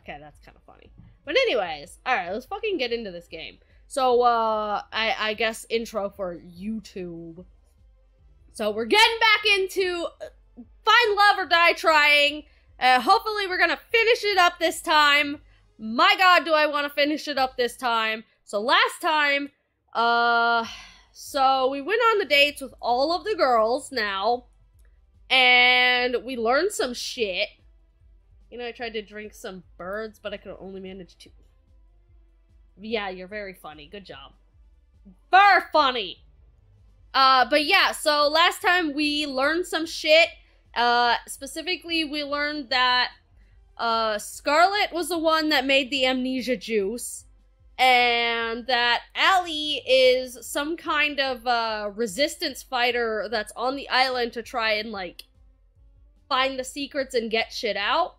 okay, that's kind of funny. But anyways, alright, let's fucking get into this game. So, I guess intro for YouTube. So, we're getting back into Find Love or Die Trying. Hopefully we're gonna finish it up this time. My god, do I want to finish it up this time. So, last time, so we went on the dates with all of the girls now. And we learned some shit. You know, I tried to drink some birds, but I could only manage 2. Yeah, you're very funny. Good job. Very funny! But yeah, so last time we learned some shit. Specifically, we learned that, Scarlet was the one that made the amnesia juice. And that Allie is some kind of, resistance fighter that's on the island to try and, like, find the secrets and get shit out.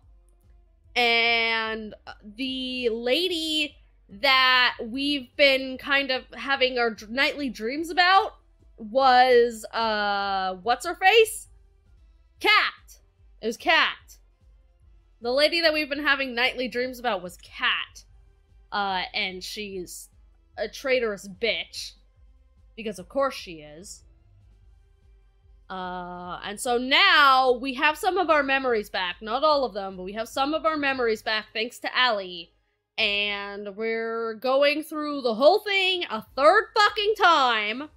And the lady that we've been kind of having our nightly dreams about was, what's-her-face? Cat. It was Cat. The lady that we've been having nightly dreams about was Cat. And she's a traitorous bitch. Because of course she is. And so now we have some of our memories back. Not all of them, but we have some of our memories back thanks to Allie. And we're going through the whole thing a third fucking time.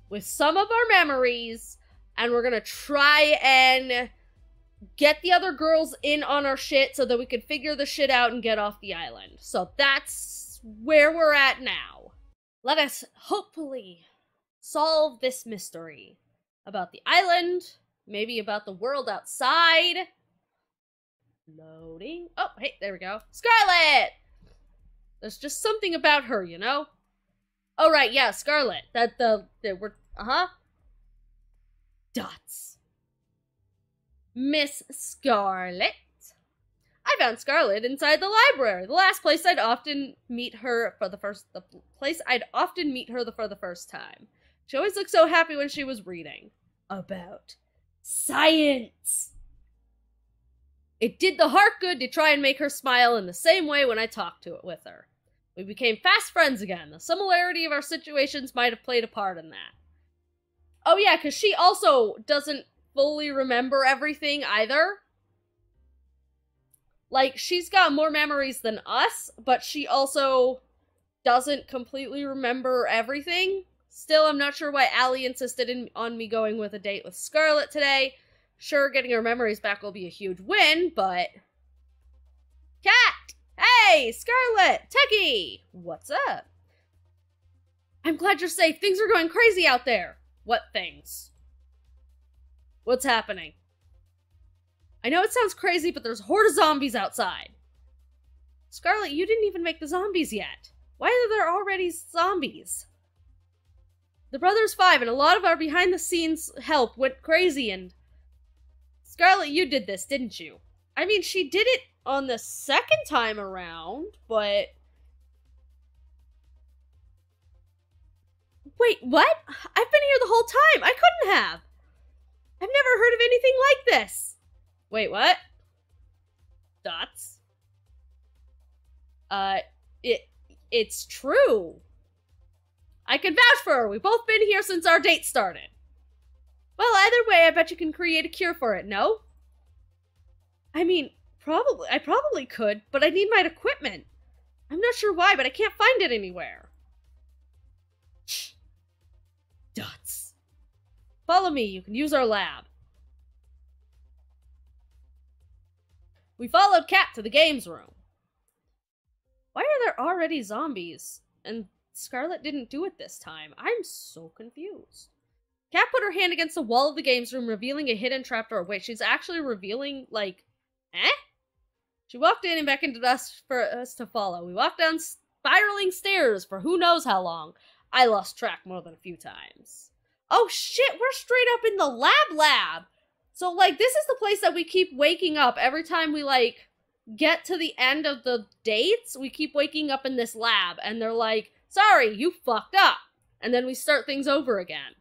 With some of our memories. And we're gonna try and get the other girls in on our shit so that we can figure the shit out and get off the island. So that's where we're at now. Let us hopefully solve this mystery about the island, maybe about the world outside. Loading. Oh, hey, there we go. Scarlet! There's just something about her, you know? Oh, right, yeah, Scarlet. Dots. Miss Scarlet. I found Scarlet inside the library. The last place I'd often meet her for the first time. She always looked so happy when she was reading about science. It did the heart good to try and make her smile in the same way when I talked to it with her. We became fast friends again. The similarity of our situations might have played a part in that. Oh yeah, because she also doesn't fully remember everything either. Like, she's got more memories than us, but she also doesn't completely remember everything. Still, I'm not sure why Allie insisted on me going with a date with Scarlet today. Sure, getting her memories back will be a huge win, but... Cat! Hey, Scarlet! Teki! What's up? I'm glad you're safe. Things are going crazy out there. What things? What's happening? I know it sounds crazy, but there's a horde of zombies outside. Scarlet, you didn't even make the zombies yet. Why are there already zombies? The Brothers 5 and a lot of our behind-the-scenes help went crazy and... Scarlet, you did this, didn't you? I mean, she did it on the second time around, but... Wait, what? I've been here the whole time! I couldn't have! I've never heard of anything like this! Wait, what? Dots? It's true. I can vouch for her. We've both been here since our date started. Well, either way, I bet you can create a cure for it, no? I mean, I probably could, but I need my equipment. I'm not sure why, but I can't find it anywhere. Shh. Dots. Follow me, you can use our lab. We followed Cat to the games room. Why are there already zombies? And Scarlet didn't do it this time. I'm so confused. Cat put her hand against the wall of the games room, revealing a hidden trapdoor. Wait, she's actually revealing, like, She walked in and beckoned to us for us to follow. We walked down spiraling stairs for who knows how long. I lost track more than a few times. Oh shit, we're straight up in the lab! So, like, this is the place that we keep waking up every time we, like, get to the end of the dates. We keep waking up in this lab, and they're like, sorry, you fucked up. And then we start things over again.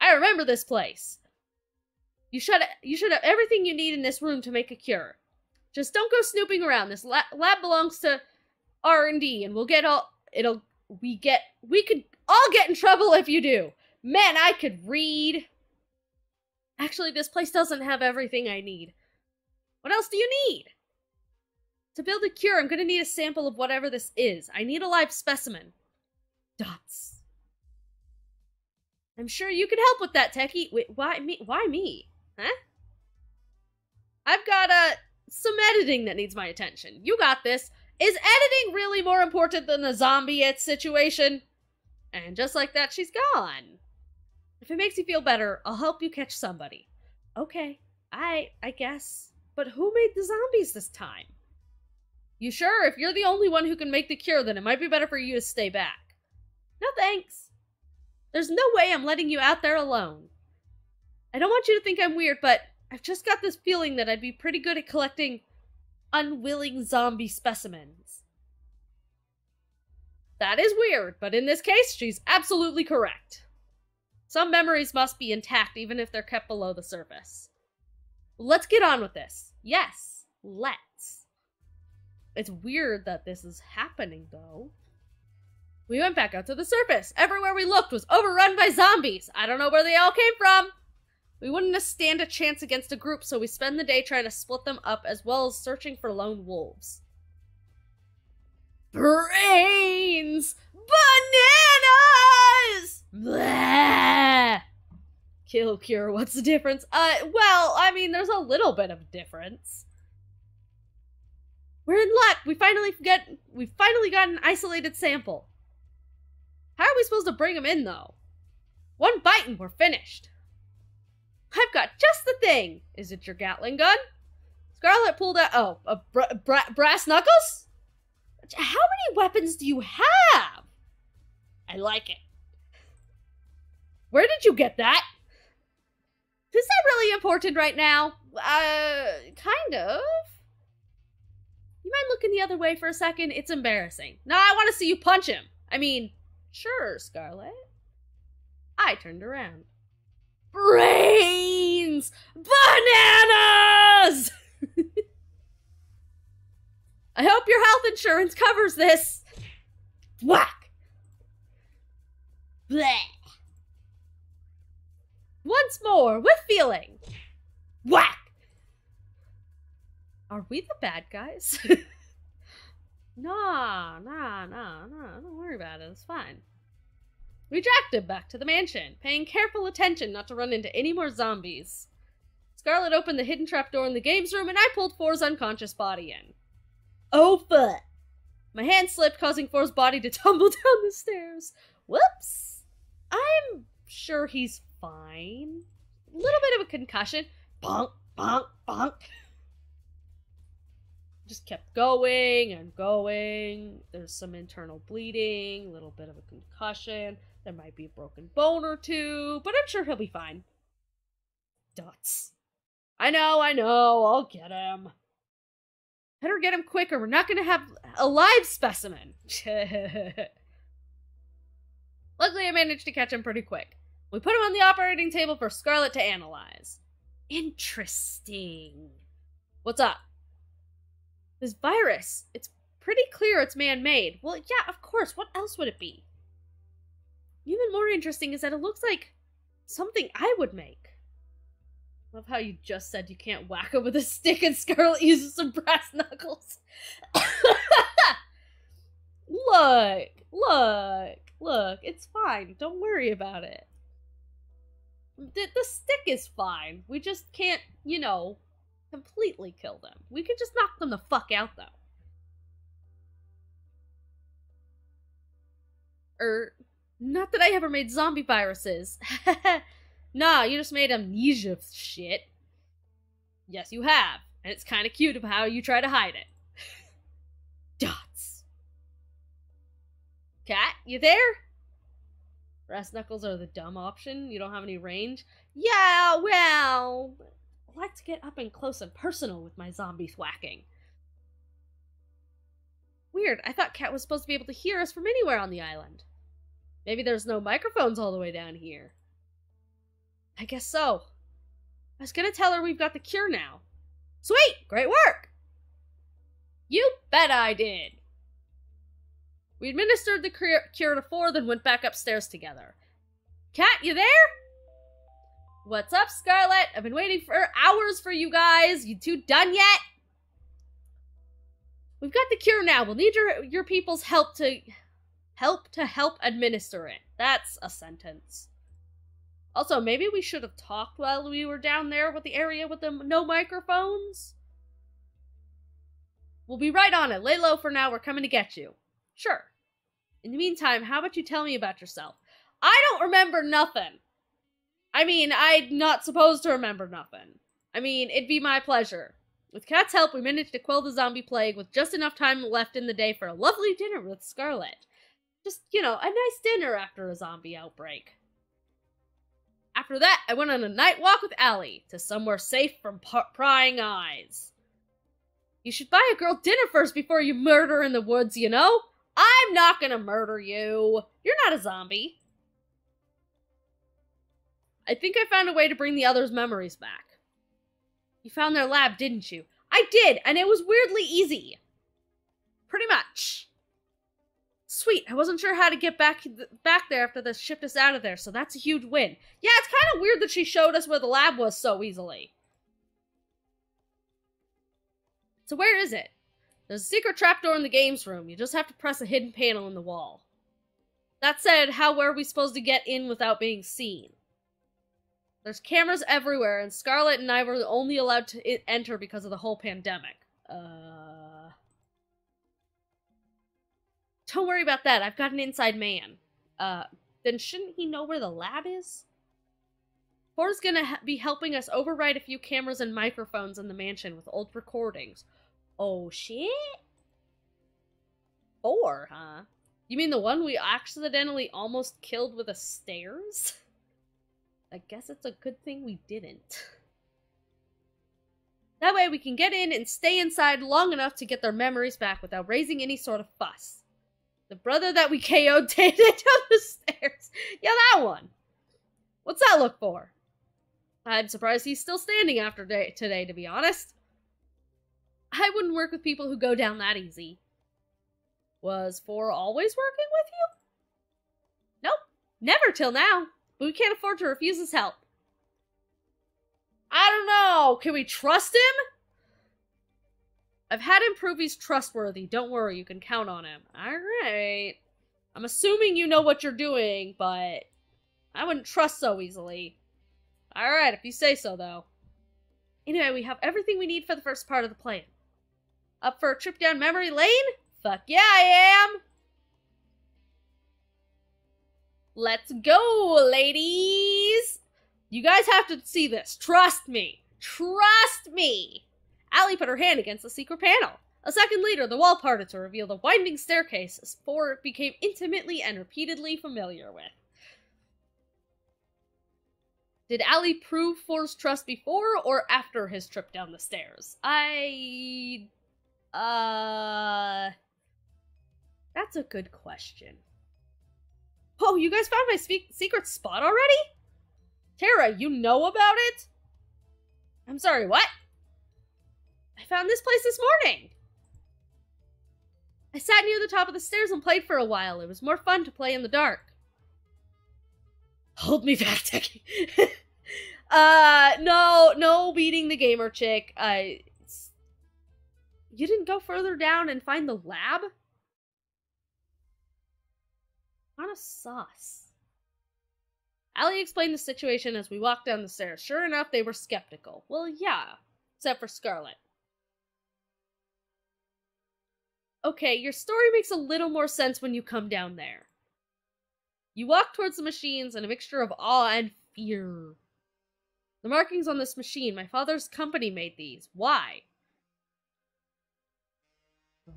I remember this place. You should have everything you need in this room to make a cure. Just don't go snooping around. This lab belongs to R&D, and we could all get in trouble if you do. Man, I could read. Actually, this place doesn't have everything I need. What else do you need? To build a cure, I'm gonna need a sample of whatever this is. I need a live specimen. Dots. I'm sure you can help with that, Teki. Wait, why me? Why me? Huh? I've got, some editing that needs my attention. You got this. Is editing really more important than the zombie situation? And just like that, she's gone. If it makes you feel better, I'll help you catch somebody. Okay, I guess. But who made the zombies this time? You sure? If you're the only one who can make the cure, then it might be better for you to stay back. No thanks. There's no way I'm letting you out there alone. I don't want you to think I'm weird, but I've just got this feeling that I'd be pretty good at collecting unwilling zombie specimens. That is weird, but in this case, she's absolutely correct. Some memories must be intact even if they're kept below the surface. Let's get on with this. Yes, let's. It's weird that this is happening, though. We went back out to the surface. Everywhere we looked was overrun by zombies. I don't know where they all came from. We wouldn't stand a chance against a group, so we spend the day trying to split them up as well as searching for lone wolves. Brains! Bananas! Blah! Kill cure, what's the difference? Well, I mean, there's a little bit of difference. We're in luck. We finally got an isolated sample. How are we supposed to bring them in, though? One bite and we're finished. I've got just the thing. Is it your Gatling gun? Scarlet pulled out, brass knuckles? How many weapons do you have? I like it. Where did you get that? Is that really important right now? Kind of. You mind looking the other way for a second? It's embarrassing. No, I want to see you punch him. I mean, sure, Scarlet. I turned around. Brains! Bananas! I hope your health insurance covers this. Whack! Blech. Once more, with feeling. Whack! Are we the bad guys? Nah, don't worry about it, it's fine. We dragged him back to the mansion, paying careful attention not to run into any more zombies. Scarlet opened the hidden trapdoor in the games room, and I pulled Four's unconscious body in. Oh, fuck! My hand slipped, causing Four's body to tumble down the stairs. Whoops! I'm sure he's fine. A little bit of a concussion. Bonk, bonk, bonk. Just kept going and going. There's some internal bleeding, a little bit of a concussion. There might be a broken bone or two, but I'm sure he'll be fine. Dots. I know, I'll get him. Better get him quicker, we're not gonna have a live specimen. Luckily, I managed to catch him pretty quick. We put him on the operating table for Scarlet to analyze. Interesting. What's up? This virus, it's pretty clear it's man-made. Well, yeah, of course, what else would it be? Even more interesting is that it looks like something I would make. Love how you just said you can't whack him with a stick and Scarlet uses some brass knuckles. Look, it's fine. Don't worry about it. The stick is fine. We just can't, you know, completely kill them. We could just knock them the fuck out, though. Not that I ever made zombie viruses. Nah, you just made amnesia shit. Yes, you have. And it's kind of cute of how you try to hide it. Dots. Cat, you there? Brass knuckles are the dumb option. You don't have any range. Yeah, well, I like to get up and close and personal with my zombie thwacking. Weird, I thought Cat was supposed to be able to hear us from anywhere on the island. Maybe there's no microphones all the way down here. I guess so. I was gonna tell her we've got the cure now. Sweet! Great work! You bet I did. We administered the cure to 4, then went back upstairs together. Cat, you there? What's up, Scarlet? I've been waiting for hours for you guys. You two done yet? We've got the cure now. We'll need your people's help to help administer it. That's a sentence. Also, maybe we should have talked while we were down there with the area with the no microphones. We'll be right on it. Lay low for now. We're coming to get you. Sure. In the meantime, how about you tell me about yourself? I don't remember nothing. I mean, I'm not supposed to remember nothing. I mean, it'd be my pleasure. With Cat's help, we managed to quell the zombie plague with just enough time left in the day for a lovely dinner with Scarlet. Just, you know, a nice dinner after a zombie outbreak. After that, I went on a night walk with Allie to somewhere safe from prying eyes. You should buy a girl dinner first before you murder in the woods, you know? I'm not gonna murder you. You're not a zombie. I think I found a way to bring the others' memories back. You found their lab, didn't you? I did, and it was weirdly easy. Pretty much. Sweet, I wasn't sure how to get back there after they shipped us out of there, so that's a huge win. Yeah, it's kind of weird that she showed us where the lab was so easily. So where is it? There's a secret trapdoor in the games room. You just have to press a hidden panel in the wall. That said, how were we supposed to get in without being seen? There's cameras everywhere, and Scarlet and I were only allowed to enter because of the whole pandemic. Don't worry about that. I've got an inside man. Then shouldn't he know where the lab is? Ford's gonna be helping us override a few cameras and microphones in the mansion with old recordings. Oh, shit? Ford, huh? You mean the one we accidentally almost killed with the stairs? I guess it's a good thing we didn't. That way we can get in and stay inside long enough to get their memories back without raising any sort of fuss. The brother that we KO'd taken down the stairs. Yeah, that one. What's that look for? I'm surprised he's still standing after today, to be honest. I wouldn't work with people who go down that easy. Was 4 always working with you? Nope, never till now. But we can't afford to refuse his help. I don't know. Can we trust him? I've had him prove he's trustworthy. Don't worry, you can count on him. Alright. I'm assuming you know what you're doing, but I wouldn't trust so easily. Alright, if you say so, though. Anyway, we have everything we need for the first part of the plan. Up for a trip down memory lane? Fuck yeah, I am! Let's go, ladies! You guys have to see this. Trust me. Trust me! Allie put her hand against the secret panel. A second later, the wall parted to reveal the winding staircase Spore became intimately and repeatedly familiar with. Did Allie prove For's trust before or after his trip down the stairs? That's a good question. Oh, you guys found my secret spot already? Tara, you know about it? I'm sorry, what? I found this place this morning. I sat near the top of the stairs and played for a while. It was more fun to play in the dark. Hold me back, Teki. No beating the gamer chick. You didn't go further down and find the lab? Kind of sus. Allie explained the situation as we walked down the stairs. Sure enough, they were skeptical. Well, yeah. Except for Scarlet. Okay, your story makes a little more sense when you come down there. You walk towards the machines in a mixture of awe and fear. The markings on this machine, my father's company made these. Why?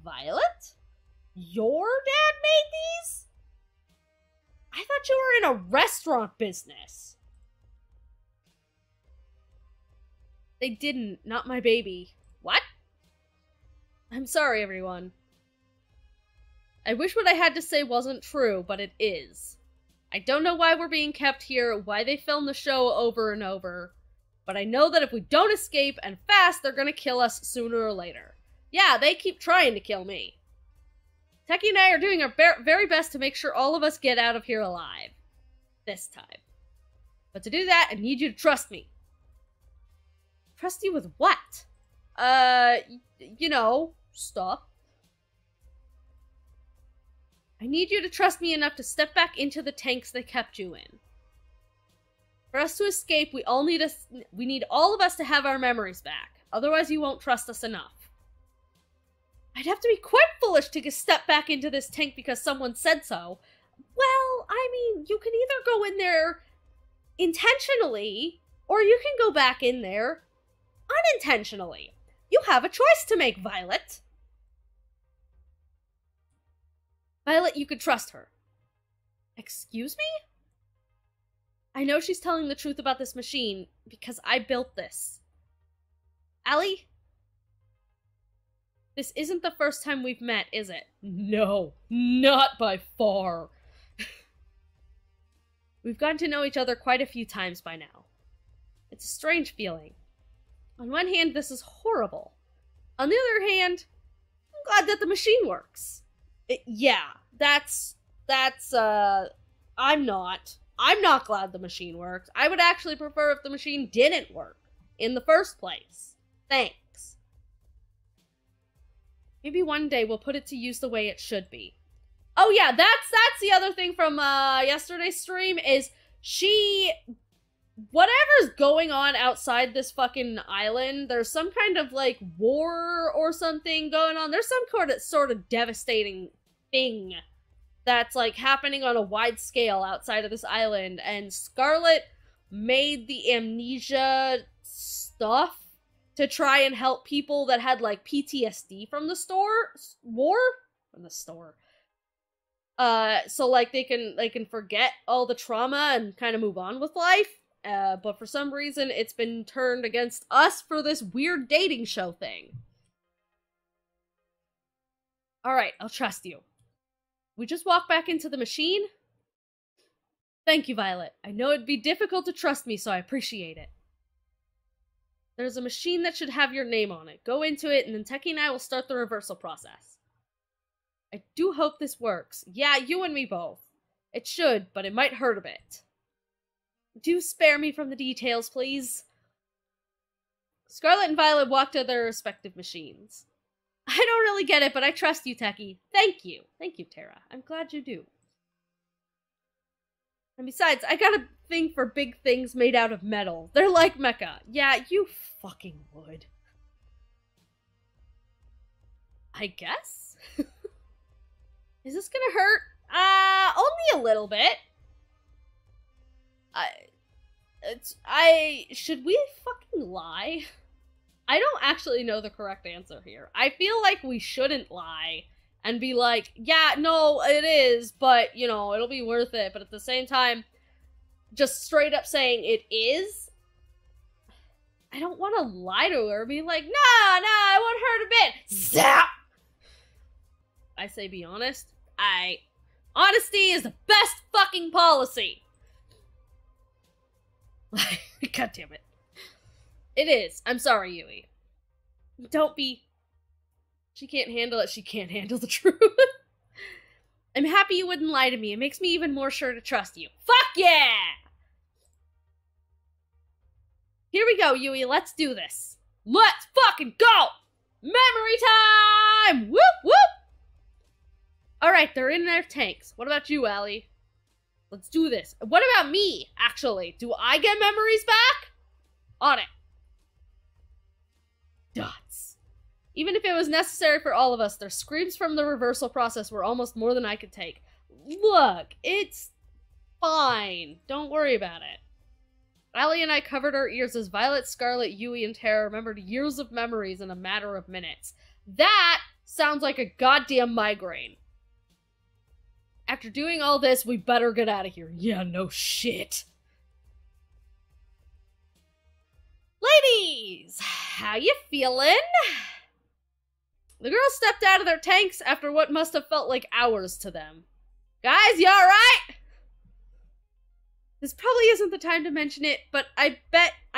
Violet? Your dad made these? I thought you were in a restaurant business. They didn't, not my baby. What? I'm sorry, everyone. I wish what I had to say wasn't true, but it is. I don't know why we're being kept here, why they film the show over and over, but I know that if we don't escape and fast, they're gonna kill us sooner or later. Yeah, they keep trying to kill me. Teki and I are doing our very best to make sure all of us get out of here alive. This time. But to do that, I need you to trust me. Trust you with what? You know, stuff. I need you to trust me enough to step back into the tanks they kept you in. For us to escape, we need all of us to have our memories back. Otherwise, you won't trust us enough. I'd have to be quite foolish to step back into this tank because someone said so. Well, I mean, you can either go in there intentionally, or you can go back in there unintentionally. You have a choice to make, Violet. Violet, you could trust her. Excuse me? I know she's telling the truth about this machine, because I built this. Allie? This isn't the first time we've met, is it? No, not by far. We've gotten to know each other quite a few times by now. It's a strange feeling. On one hand, this is horrible. On the other hand, I'm glad that the machine works. I'm not glad the machine works. I would actually prefer if the machine didn't work in the first place. Thanks. Maybe one day we'll put it to use the way it should be. Oh yeah, that's the other thing from yesterday's stream is whatever's going on outside this fucking island, there's some kind of like war or something going on. There's some sort of devastating thing that's like happening on a wide scale outside of this island, and Scarlet made the amnesia stuff to try and help people that had like PTSD from the war. So like they can forget all the trauma and kind of move on with life. But for some reason it's been turned against us for this weird dating show thing. Alright, I'll trust you. We just walk back into the machine? Thank you, Violet. I know it'd be difficult to trust me, so I appreciate it. There's a machine that should have your name on it. Go into it, and then Teki and I will start the reversal process. I do hope this works. Yeah, you and me both. It should, but it might hurt a bit. Do spare me from the details, please. Scarlet and Violet walk to their respective machines. I don't really get it, but I trust you, Teki. Thank you. Thank you, Tara. I'm glad you do. And besides, I got a thing for big things made out of metal. They're like mecha. Yeah, you fucking would. I guess? Is this gonna hurt? Only a little bit. Should we fucking lie? I don't actually know the correct answer here. I feel like we shouldn't lie and be like, yeah, no, it is, but, you know, it'll be worth it. But at the same time, just straight up saying it is, I don't want to lie to her and be like, nah, I won't hurt a bit. Zap! I say be honest. Honesty is the best fucking policy. God damn it. It is. I'm sorry, Yui. Don't be... She can't handle it. She can't handle the truth. I'm happy you wouldn't lie to me. It makes me even more sure to trust you. Fuck yeah! Here we go, Yui. Let's do this. Let's fucking go! Memory time! Whoop, whoop! Alright, they're in their tanks. What about you, Allie? Let's do this. What about me, actually? Do I get memories back? On it. Dots. Even if it was necessary for all of us, their screams from the reversal process were almost more than I could take. Look, it's fine. Don't worry about it. Allie and I covered our ears as Violet, Scarlet, Yui, and Tara remembered years of memories in a matter of minutes. That sounds like a goddamn migraine. After doing all this, we better get out of here. Yeah, no shit. Ladies, how you feeling? The girls stepped out of their tanks after what must have felt like hours to them. Guys, you alright? This probably isn't the time to mention it, but I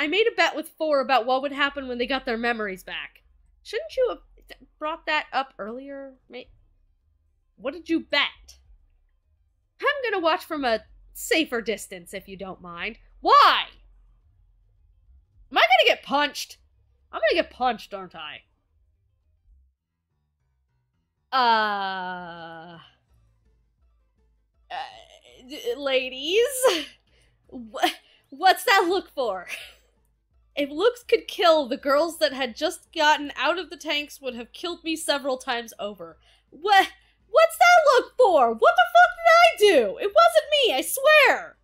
made a bet with 4 about what would happen when they got their memories back. Shouldn't you have... brought that up earlier. What did you bet? I'm gonna watch from a safer distance, if you don't mind. Why? Am I gonna get punched? I'm gonna get punched, aren't I? Ladies? What's that look for? If looks could kill, the girls that had just gotten out of the tanks would have killed me several times over. What's that look for? What the fuck did I do? It wasn't me, I swear!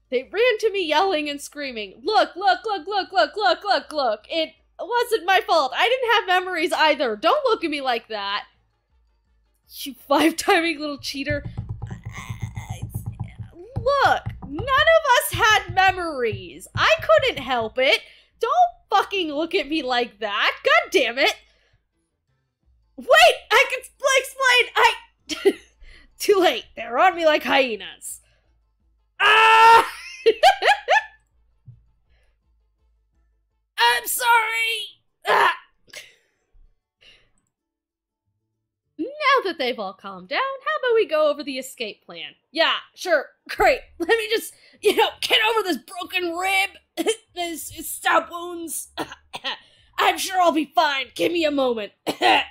They ran to me yelling and screaming, Look! It wasn't my fault. I didn't have memories either. Don't look at me like that. You five-timing little cheater. Look, none of us had memories. I couldn't help it. Don't fucking look at me like that. God damn it. Wait, I can explain. Too late. They're on me like hyenas. Ah! I'm sorry. Ah! Now that they've all calmed down, how about we go over the escape plan? Yeah, sure, great. Let me just, get over this broken rib, this stab wounds. I'm sure I'll be fine. Give me a moment. God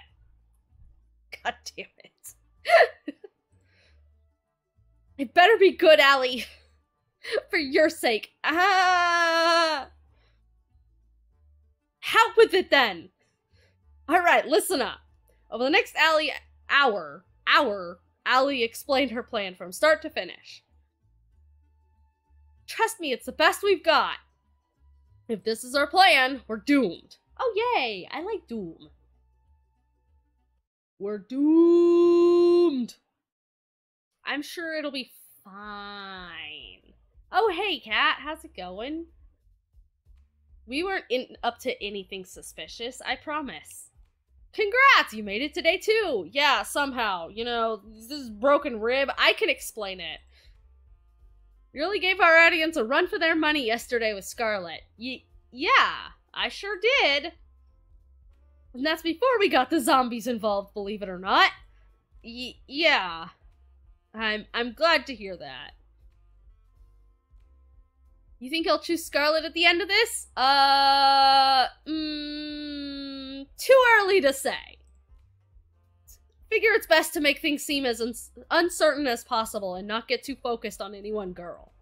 damn it. It better be good, Allie. For your sake. Ah! Help with it then. Alright, listen up. Over the next hour, Allie explained her plan from start to finish. Trust me, it's the best we've got. If this is our plan, we're doomed. Oh, yay! I like doom. We're doomed. I'm sure it'll be fine. Oh, hey, Kat. How's it going? We weren't up to anything suspicious, I promise. Congrats! You made it today, too! Yeah, somehow. This broken rib. I can explain it. You really gave our audience a run for their money yesterday with Scarlet. Yeah, I sure did. And that's before we got the zombies involved, believe it or not. Yeah. I'm glad to hear that. You think I'll choose Scarlet at the end of this? Too early to say. Figure it's best to make things seem as uncertain as possible and not get too focused on any one girl.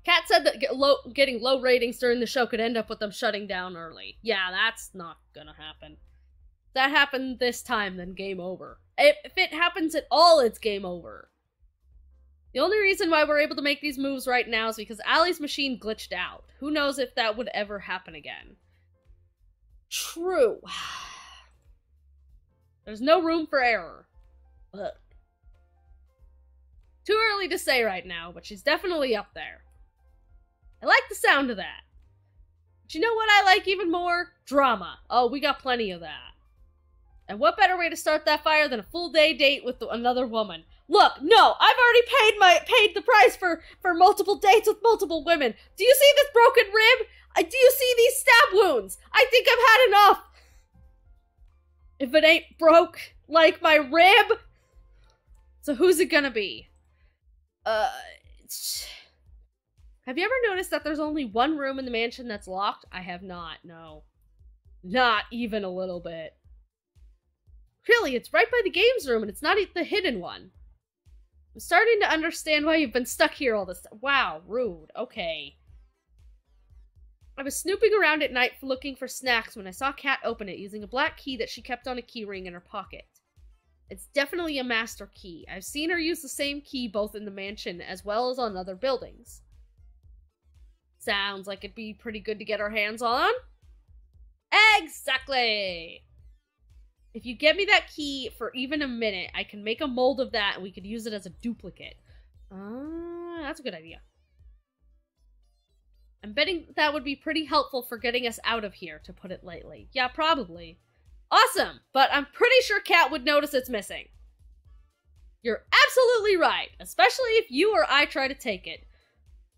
Kat said that getting low ratings during the show could end up with them shutting down early. Yeah, that's not gonna happen. If that happened this time, then game over. If it happens at all, it's game over. The only reason why we're able to make these moves right now is because Allie's machine glitched out. Who knows if that would ever happen again. True. There's no room for error. Ugh. Too early to say right now, but she's definitely up there. I like the sound of that. But you know what I like even more? Drama. Oh, we got plenty of that. And what better way to start that fire than a full day date with another woman? Look, no, I've already paid the price for multiple dates with multiple women. Do you see this broken rib? Do you see these stab wounds? I think I've had enough. If it ain't broke like my rib, so who's it gonna be? Have you ever noticed that there's only one room in the mansion that's locked? I have not, no. Not even a little bit. Really, it's right by the games room and it's not the hidden one. I'm starting to understand why you've been stuck here all this time. Wow, rude. Okay. I was snooping around at night looking for snacks when I saw Kat open it using a black key that she kept on a keyring in her pocket. It's definitely a master key. I've seen her use the same key both in the mansion as well as on other buildings. Sounds like it'd be pretty good to get our hands on. Exactly! If you get me that key for even a minute, I can make a mold of that and we could use it as a duplicate. That's a good idea. I'm betting that would be pretty helpful for getting us out of here, to put it lightly. Yeah, probably. Awesome! But I'm pretty sure Kat would notice it's missing. You're absolutely right, especially if you or I try to take it.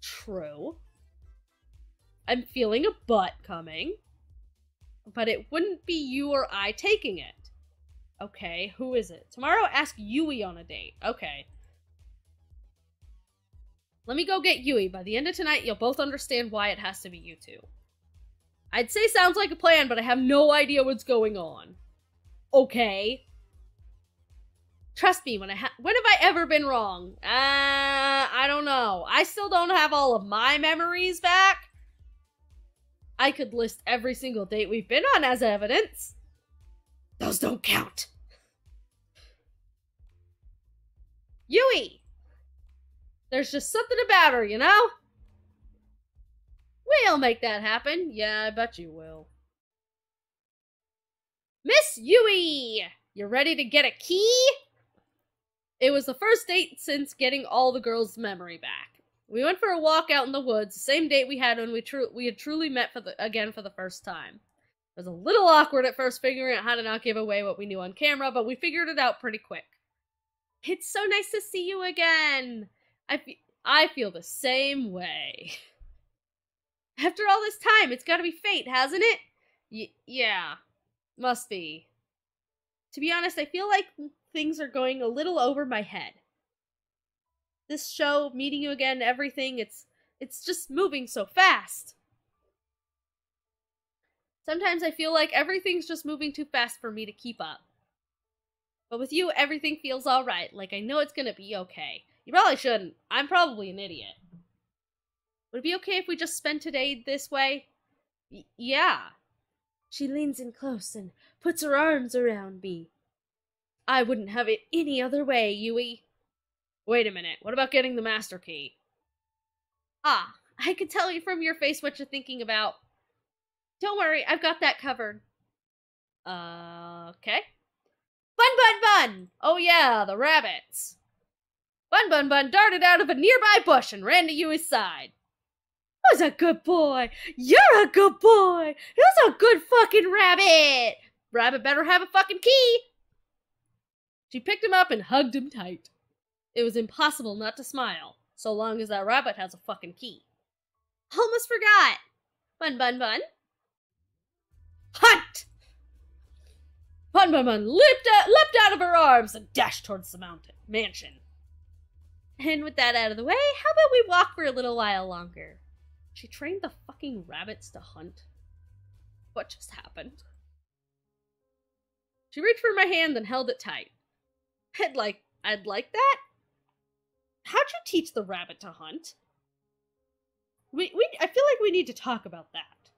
True. I'm feeling a butt coming. But it wouldn't be you or I taking it. Okay, who is it? Tomorrow, ask Yui on a date. Okay. Let me go get Yui. By the end of tonight, you'll both understand why it has to be you two. I'd say sounds like a plan, but I have no idea what's going on. Okay. Trust me, when have I ever been wrong? I don't know. I still don't have all of my memories back. I could list every single date we've been on as evidence. Those don't count. Yui! There's just something about her, you know? We'll make that happen. Yeah, I bet you will. Miss Yui! You ready to get a key? It was the first date since getting all the girls' memory back. We went for a walk out in the woods, the same date we had when we had truly met again for the first time. It was a little awkward at first figuring out how to not give away what we knew on camera, but we figured it out pretty quick. It's so nice to see you again. I feel the same way. After all this time, it's gotta be fate, hasn't it? Yeah, must be. To be honest, I feel like things are going a little over my head. This show, meeting you again, everything, it's just moving so fast. Sometimes I feel like everything's just moving too fast for me to keep up. But with you, everything feels alright, like I know it's gonna be okay. You probably shouldn't. I'm probably an idiot. Would it be okay if we just spent today this way? Yeah. She leans in close and puts her arms around me. I wouldn't have it any other way, Yui. Wait a minute, what about getting the master key? Ah, I could tell you from your face what you're thinking about. Don't worry, I've got that covered. Okay. Bun! Oh yeah, the rabbits. Bun darted out of a nearby bush and ran to Yui's side. Who's a good boy? You're a good boy! Who's a good fucking rabbit? Rabbit better have a fucking key! She picked him up and hugged him tight. It was impossible not to smile, so long as that rabbit has a fucking key. Almost forgot! Bun! Hunt! Bun leapt out of her arms and dashed towards the mansion. And with that out of the way, how about we walk for a little while longer? She trained the fucking rabbits to hunt. What just happened? She reached for my hand and held it tight. I'd like that? How'd you teach the rabbit to hunt? I feel like we need to talk about that.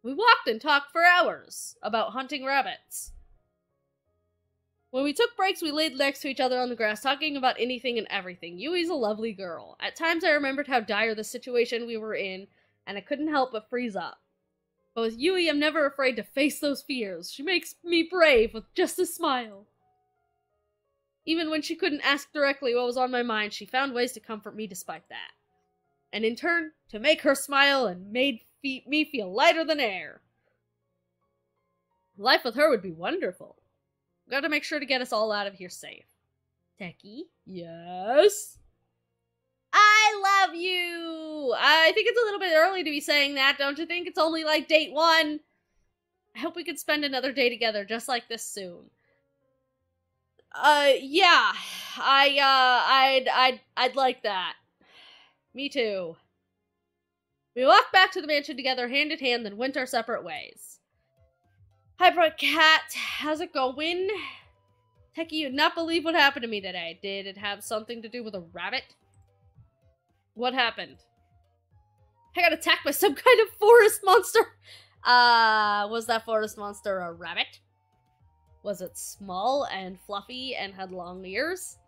We walked and talked for hours about hunting rabbits. When we took breaks, we laid next to each other on the grass, talking about anything and everything. Yui's a lovely girl. At times I remembered how dire the situation we were in, and I couldn't help but freeze up. But with Yui, I'm never afraid to face those fears. She makes me brave with just a smile. Even when she couldn't ask directly what was on my mind, she found ways to comfort me despite that. And in turn, to make her smile and made me feel lighter than air. Life with her would be wonderful. Gotta make sure to get us all out of here safe. Teki? Yes? I love you! I think it's a little bit early to be saying that, don't you think? It's only like date 1. I hope we could spend another day together just like this soon. Yeah. I'd like that. Me too. We walked back to the mansion together, hand in hand, then went our separate ways. Hi, Bright Cat. How's it going? Teki, you'd not believe what happened to me today. Did it have something to do with a rabbit? What happened? I got attacked by some kind of forest monster. Was that forest monster a rabbit? Was it small and fluffy and had long ears?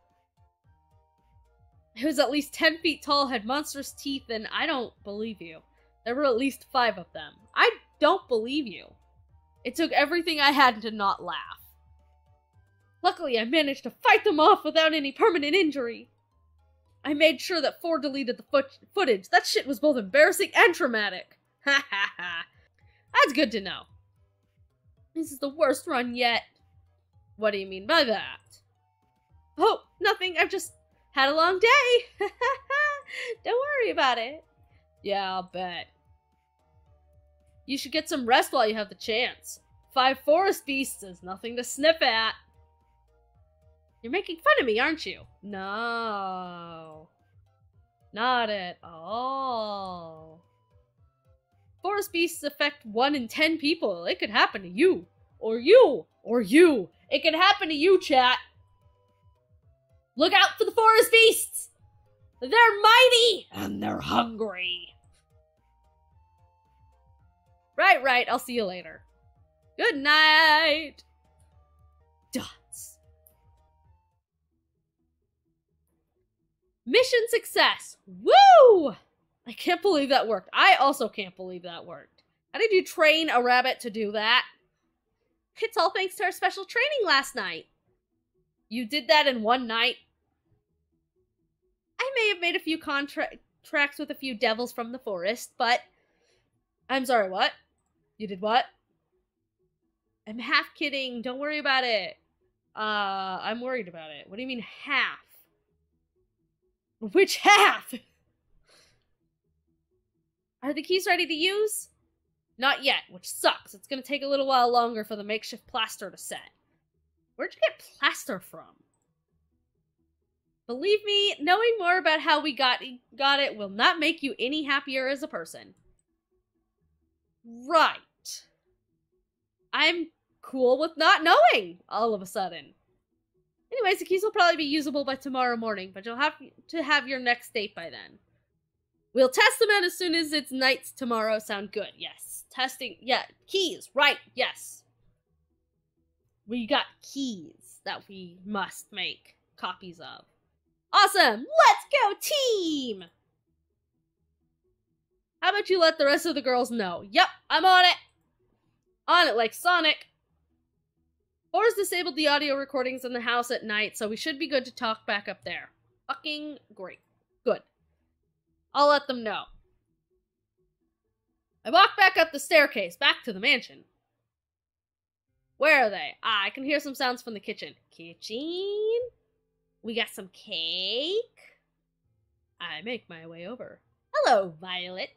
It was at least 10 feet tall, had monstrous teeth, and I don't believe you. There were at least 5 of them. I don't believe you. It took everything I had to not laugh. Luckily, I managed to fight them off without any permanent injury. I made sure that 4 deleted the footage. That shit was both embarrassing and traumatic. Ha ha ha. That's good to know. This is the worst run yet. What do you mean by that? Oh, nothing. I've just had a long day. Don't worry about it. Yeah, I'll bet. You should get some rest while you have the chance. 5 forest beasts is nothing to sniff at. You're making fun of me, aren't you? No. Not at all. Forest beasts affect 1 in 10 people. It could happen to you. Or you. Or you. It could happen to you, chat. Look out for the forest beasts! They're mighty! And they're hungry. Right. I'll see you later. Good night. Dots. Mission success. Woo! I can't believe that worked. I also can't believe that worked. How did you train a rabbit to do that? It's all thanks to our special training last night. You did that in one night? I may have made a few contracts with a few devils from the forest, but... I'm sorry, what? You did what? I'm half kidding. Don't worry about it. I'm worried about it. What do you mean half? Which half? Are the keys ready to use? Not yet, which sucks. It's gonna take a little while longer for the makeshift plaster to set. Where'd you get plaster from? Believe me, knowing more about how we got it will not make you any happier as a person. Right. I'm cool with not knowing, all of a sudden. Anyways, the keys will probably be usable by tomorrow morning, but you'll have to have your next date by then. We'll test them out as soon as it's night tomorrow. Sound good? Yes. Testing. Yeah. Keys. Right. Yes. We got keys that we must make copies of. Awesome. Let's go, team! How about you let the rest of the girls know? Yep, I'm on it. On it like Sonic. Forrest disabled the audio recordings in the house at night, so we should be good to talk back up there. Fucking great. Good. I'll let them know. I walk back up the staircase, back to the mansion. Where are they? Ah, I can hear some sounds from the kitchen. Kitchen? We got some cake? I make my way over. Hello, Violet.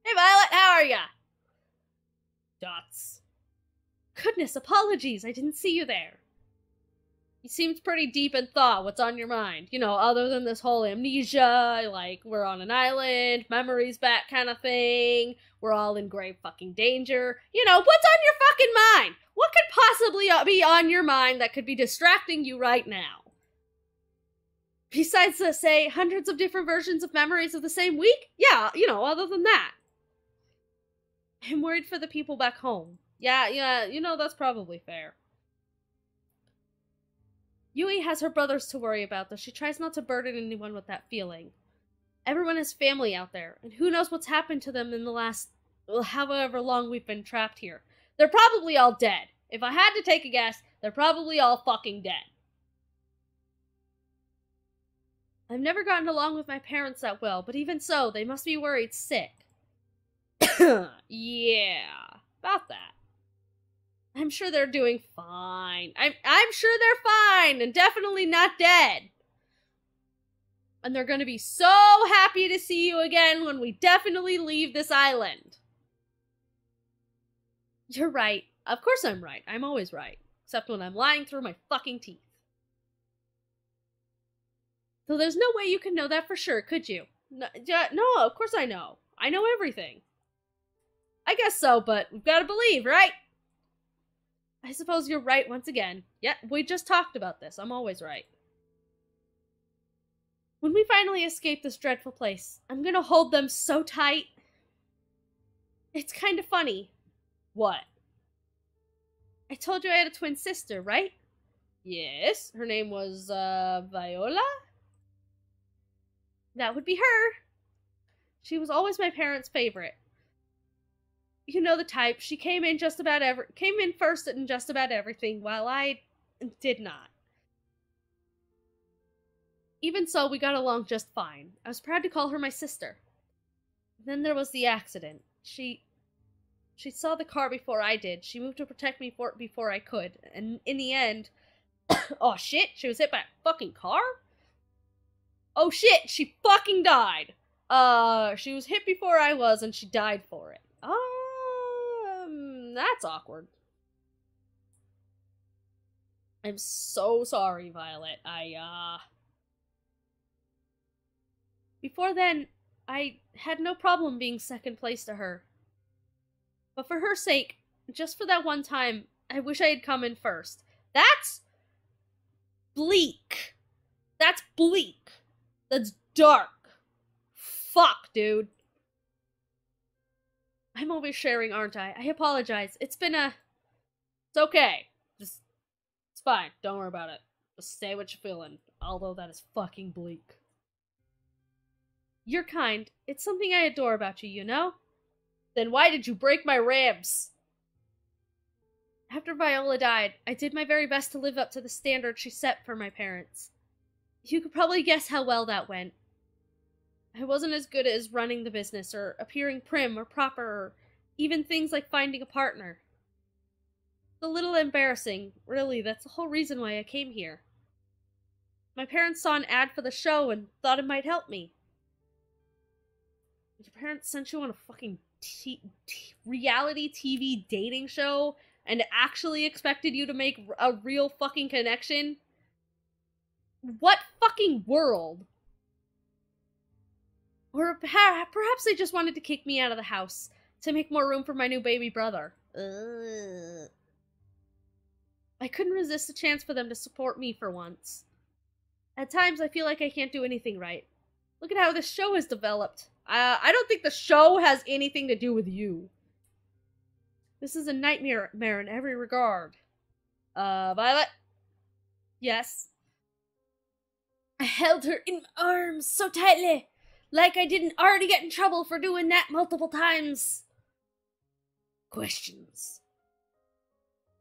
Hey, Violet, how are ya? Dots. Goodness, apologies, I didn't see you there. You seemed pretty deep in thought. What's on your mind? You know, other than this whole amnesia, like, we're on an island, memories back kind of thing, we're all in grave fucking danger. You know, what's on your fucking mind? What could possibly be on your mind that could be distracting you right now? Besides, say, hundreds of different versions of memories of the same week? Yeah, you know, other than that. I'm worried for the people back home. Yeah, you know, that's probably fair. Yui has her brothers to worry about, though she tries not to burden anyone with that feeling. Everyone has family out there, and who knows what's happened to them in the last, however long we've been trapped here. They're probably all dead. If I had to take a guess, they're probably all fucking dead. I've never gotten along with my parents that well, but even so, they must be worried sick. Yeah, about that. I'm sure they're doing fine. I'm sure they're fine and definitely not dead. And they're going to be so happy to see you again when we definitely leave this island. You're right. Of course I'm right. I'm always right. Except when I'm lying through my fucking teeth. So there's no way you can know that for sure, could you? No, of course I know. I know everything. I guess so, but we've got to believe, right? I suppose you're right once again. Yeah, we just talked about this. I'm always right. When we finally escape this dreadful place, I'm gonna hold them so tight. It's kind of funny. What? I told you I had a twin sister, right? Yes. Her name was, Viola? That would be her. She was always my parents' favorite. You know the type. She came in first in just about everything, while I did not. Even so, we got along just fine. I was proud to call her my sister. Then there was the accident. She saw the car before I did. She moved to protect me before I could. And in the end... oh shit, she was hit by a fucking car? Oh shit, she fucking died. She was hit before I was and she died for it. Oh, That's awkward. I'm so sorry, Violet. Before then, I had no problem being second place to her. But for her sake, just for that one time, I wish I had come in first. That's bleak. That's bleak. That's dark. Fuck, dude. I'm oversharing, aren't I? I apologize. It's okay. It's fine. Don't worry about it. Just say what you're feeling. Although that is fucking bleak. You're kind. It's something I adore about you, you know? Then why did you break my ribs? After Viola died, I did my very best to live up to the standard she set for my parents. You could probably guess how well that went. I wasn't as good as running the business, or appearing prim or proper, or even things like finding a partner. It's a little embarrassing, really. That's the whole reason why I came here. My parents saw an ad for the show and thought it might help me. Your parents sent you on a fucking reality TV dating show and actually expected you to make a real fucking connection? What fucking world? Or perhaps they just wanted to kick me out of the house to make more room for my new baby brother. I couldn't resist the chance for them to support me for once. At times, I feel like I can't do anything right. Look at how this show has developed. I don't think the show has anything to do with you. This is a nightmare in every regard. Violet? Yes? I held her in my arms so tightly, like I didn't already get in trouble for doing that multiple times. Questions.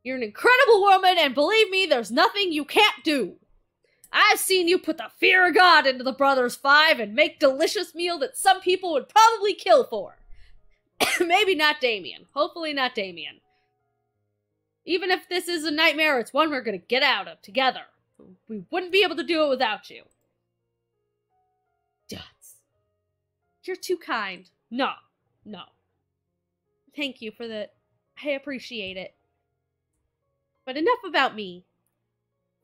You're an incredible woman, and believe me, there's nothing you can't do. I've seen you put the fear of God into the Brothers 5 and make delicious meal that some people would probably kill for. Maybe not Damien. Hopefully not Damien. Even if this is a nightmare, it's one we're gonna get out of together. We wouldn't be able to do it without you. Duds. You're too kind. No. Thank you for that. I appreciate it. But enough about me.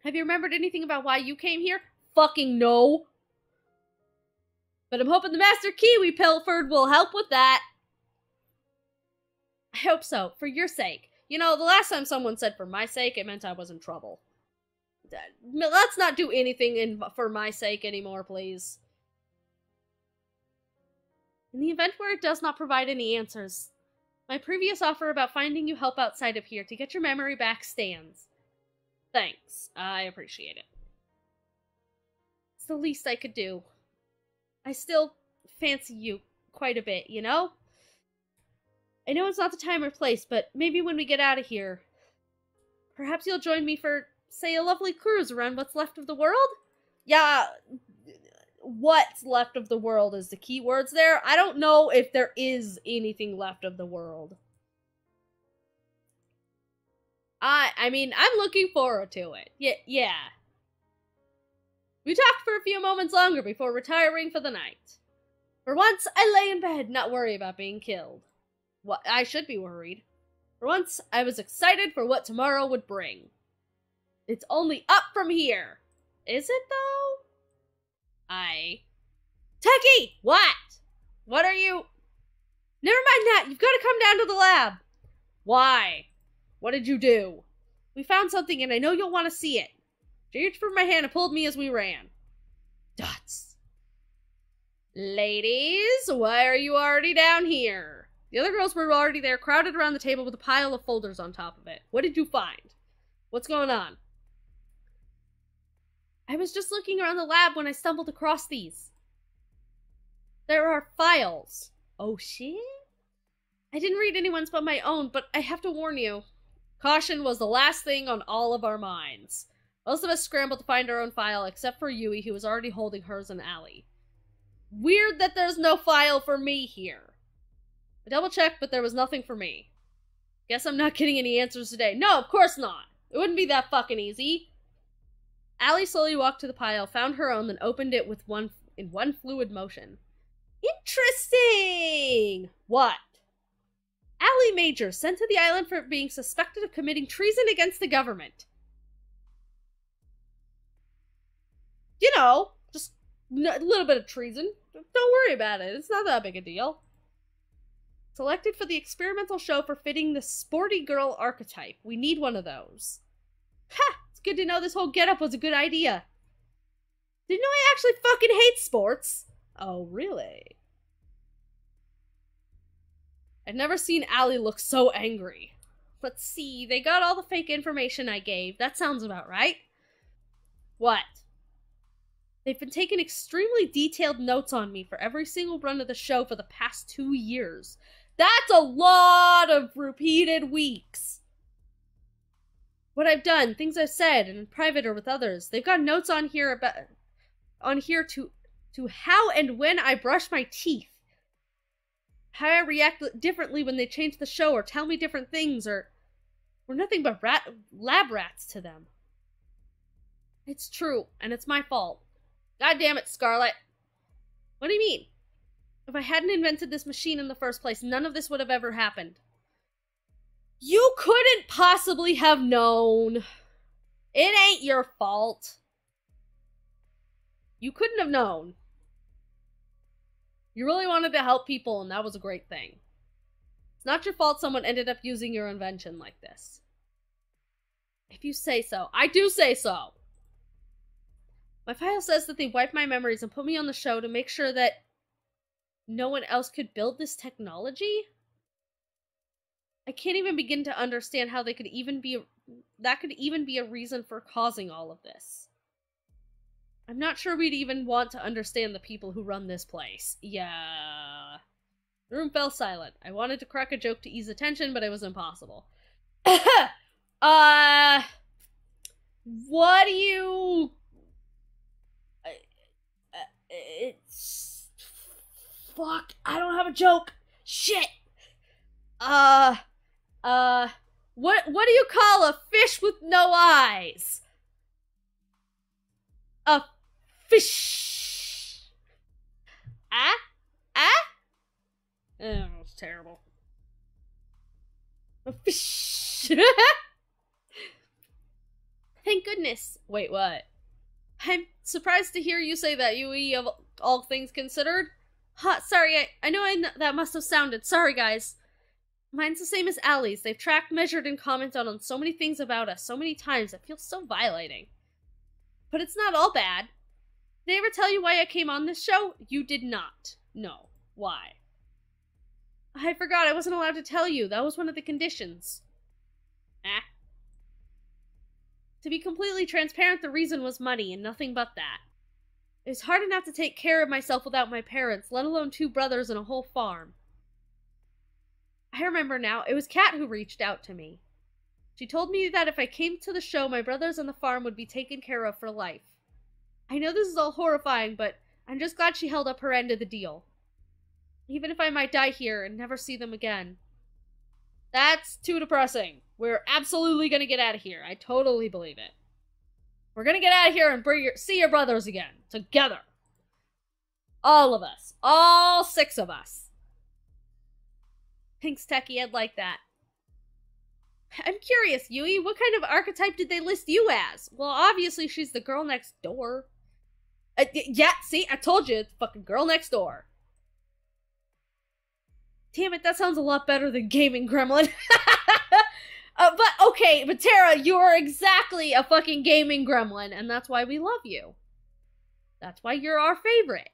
Have you remembered anything about why you came here? Fucking no. But I'm hoping the master key we pilfered will help with that. I hope so, for your sake. You know, the last time someone said for my sake, it meant I was in trouble. Let's not do anything for my sake anymore, please. In the event where it does not provide any answers, my previous offer about finding you help outside of here to get your memory back stands. Thanks. I appreciate it. It's the least I could do. I still fancy you quite a bit, you know? I know it's not the time or place, but maybe when we get out of here, perhaps you'll join me for, say, a lovely cruise around what's left of the world? Yeah, what's left of the world is the key words there. I don't know if there is anything left of the world. I mean, I'm looking forward to it. Yeah. We talked for a few moments longer before retiring for the night. For once, I lay in bed, not worry about being killed. What I should be worried. For once, I was excited for what tomorrow would bring. It's only up from here. Is it, though? Teki! What? What are you... Never mind that. You've got to come down to the lab. Why? What did you do? We found something, and I know you'll want to see it. She reached for my hand and pulled me as we ran. Dots. Ladies, why are you already down here? The other girls were already there, crowded around the table with a pile of folders on top of it. What did you find? What's going on? I was just looking around the lab when I stumbled across these. There are files. Oh, shit? I didn't read anyone's but my own, but I have to warn you. Caution was the last thing on all of our minds. Most of us scrambled to find our own file, except for Yui, who was already holding hers and Allie. Weird that there's no file for me here. I double-checked, but there was nothing for me. Guess I'm not getting any answers today. No, of course not. It wouldn't be that fucking easy. Allie slowly walked to the pile, found her own, then opened it in one fluid motion. Interesting! What? Allie Major, sent to the island for being suspected of committing treason against the government. You know, just a little bit of treason. Don't worry about it. It's not that big a deal. Selected for the experimental show for fitting the sporty girl archetype. We need one of those. Ha! It's good to know this whole getup was a good idea. Didn't know I actually fucking hate sports. Oh, really? I've never seen Allie look so angry. Let's see, they got all the fake information I gave. That sounds about right. What? They've been taking extremely detailed notes on me for every single run of the show for the past 2 years. That's a lot of repeated weeks. What I've done, things I've said, and in private or with others. They've got notes on here to how and when I brush my teeth. How I react differently when they change the show or tell me different things, or we're nothing but lab rats to them. It's true, and it's my fault. God damn it, Scarlet. What do you mean? If I hadn't invented this machine in the first place, none of this would have ever happened. You couldn't possibly have known. It ain't your fault. You couldn't have known. You really wanted to help people, and that was a great thing. It's not your fault someone ended up using your invention like this. If you say so. I do say so. My file says that they wiped my memories and put me on the show to make sure that no one else could build this technology? I can't even begin to understand how that could even be a reason for causing all of this. I'm not sure we'd even want to understand the people who run this place. Yeah. The room fell silent. I wanted to crack a joke to ease the tension, but it was impossible. What do you... It's... Fuck, I don't have a joke. Shit. What do you call a fish with no eyes? A fish. Ah? Oh, it's terrible. A fish. Thank goodness. Wait, what? I'm surprised to hear you say that, Yui, of all things considered. Huh, sorry, I know that must have sounded. Sorry, guys. Mine's the same as Allie's. They've tracked, measured, and commented on so many things about us so many times. It feels so violating. But it's not all bad. Did they ever tell you why I came on this show? You did not. No. Why? I forgot. I wasn't allowed to tell you. That was one of the conditions. To be completely transparent, the reason was money, and nothing but that. It was hard enough to take care of myself without my parents, let alone 2 brothers and a whole farm. I remember now. It was Kat who reached out to me. She told me that if I came to the show, my brothers and the farm would be taken care of for life. I know this is all horrifying, but I'm just glad she held up her end of the deal. Even if I might die here and never see them again. That's too depressing. We're absolutely gonna get out of here. I totally believe it. We're gonna get out of here and see your brothers again. Together. All of us. All 6 of us. Thanks, Teki. I'd like that. I'm curious, Yui, what kind of archetype did they list you as? Well, obviously she's the girl next door. Yeah, see? I told you, it's fucking girl next door. Damn it, that sounds a lot better than gaming gremlin. But Tara, you are exactly a fucking gaming gremlin, and that's why we love you. That's why you're our favorite.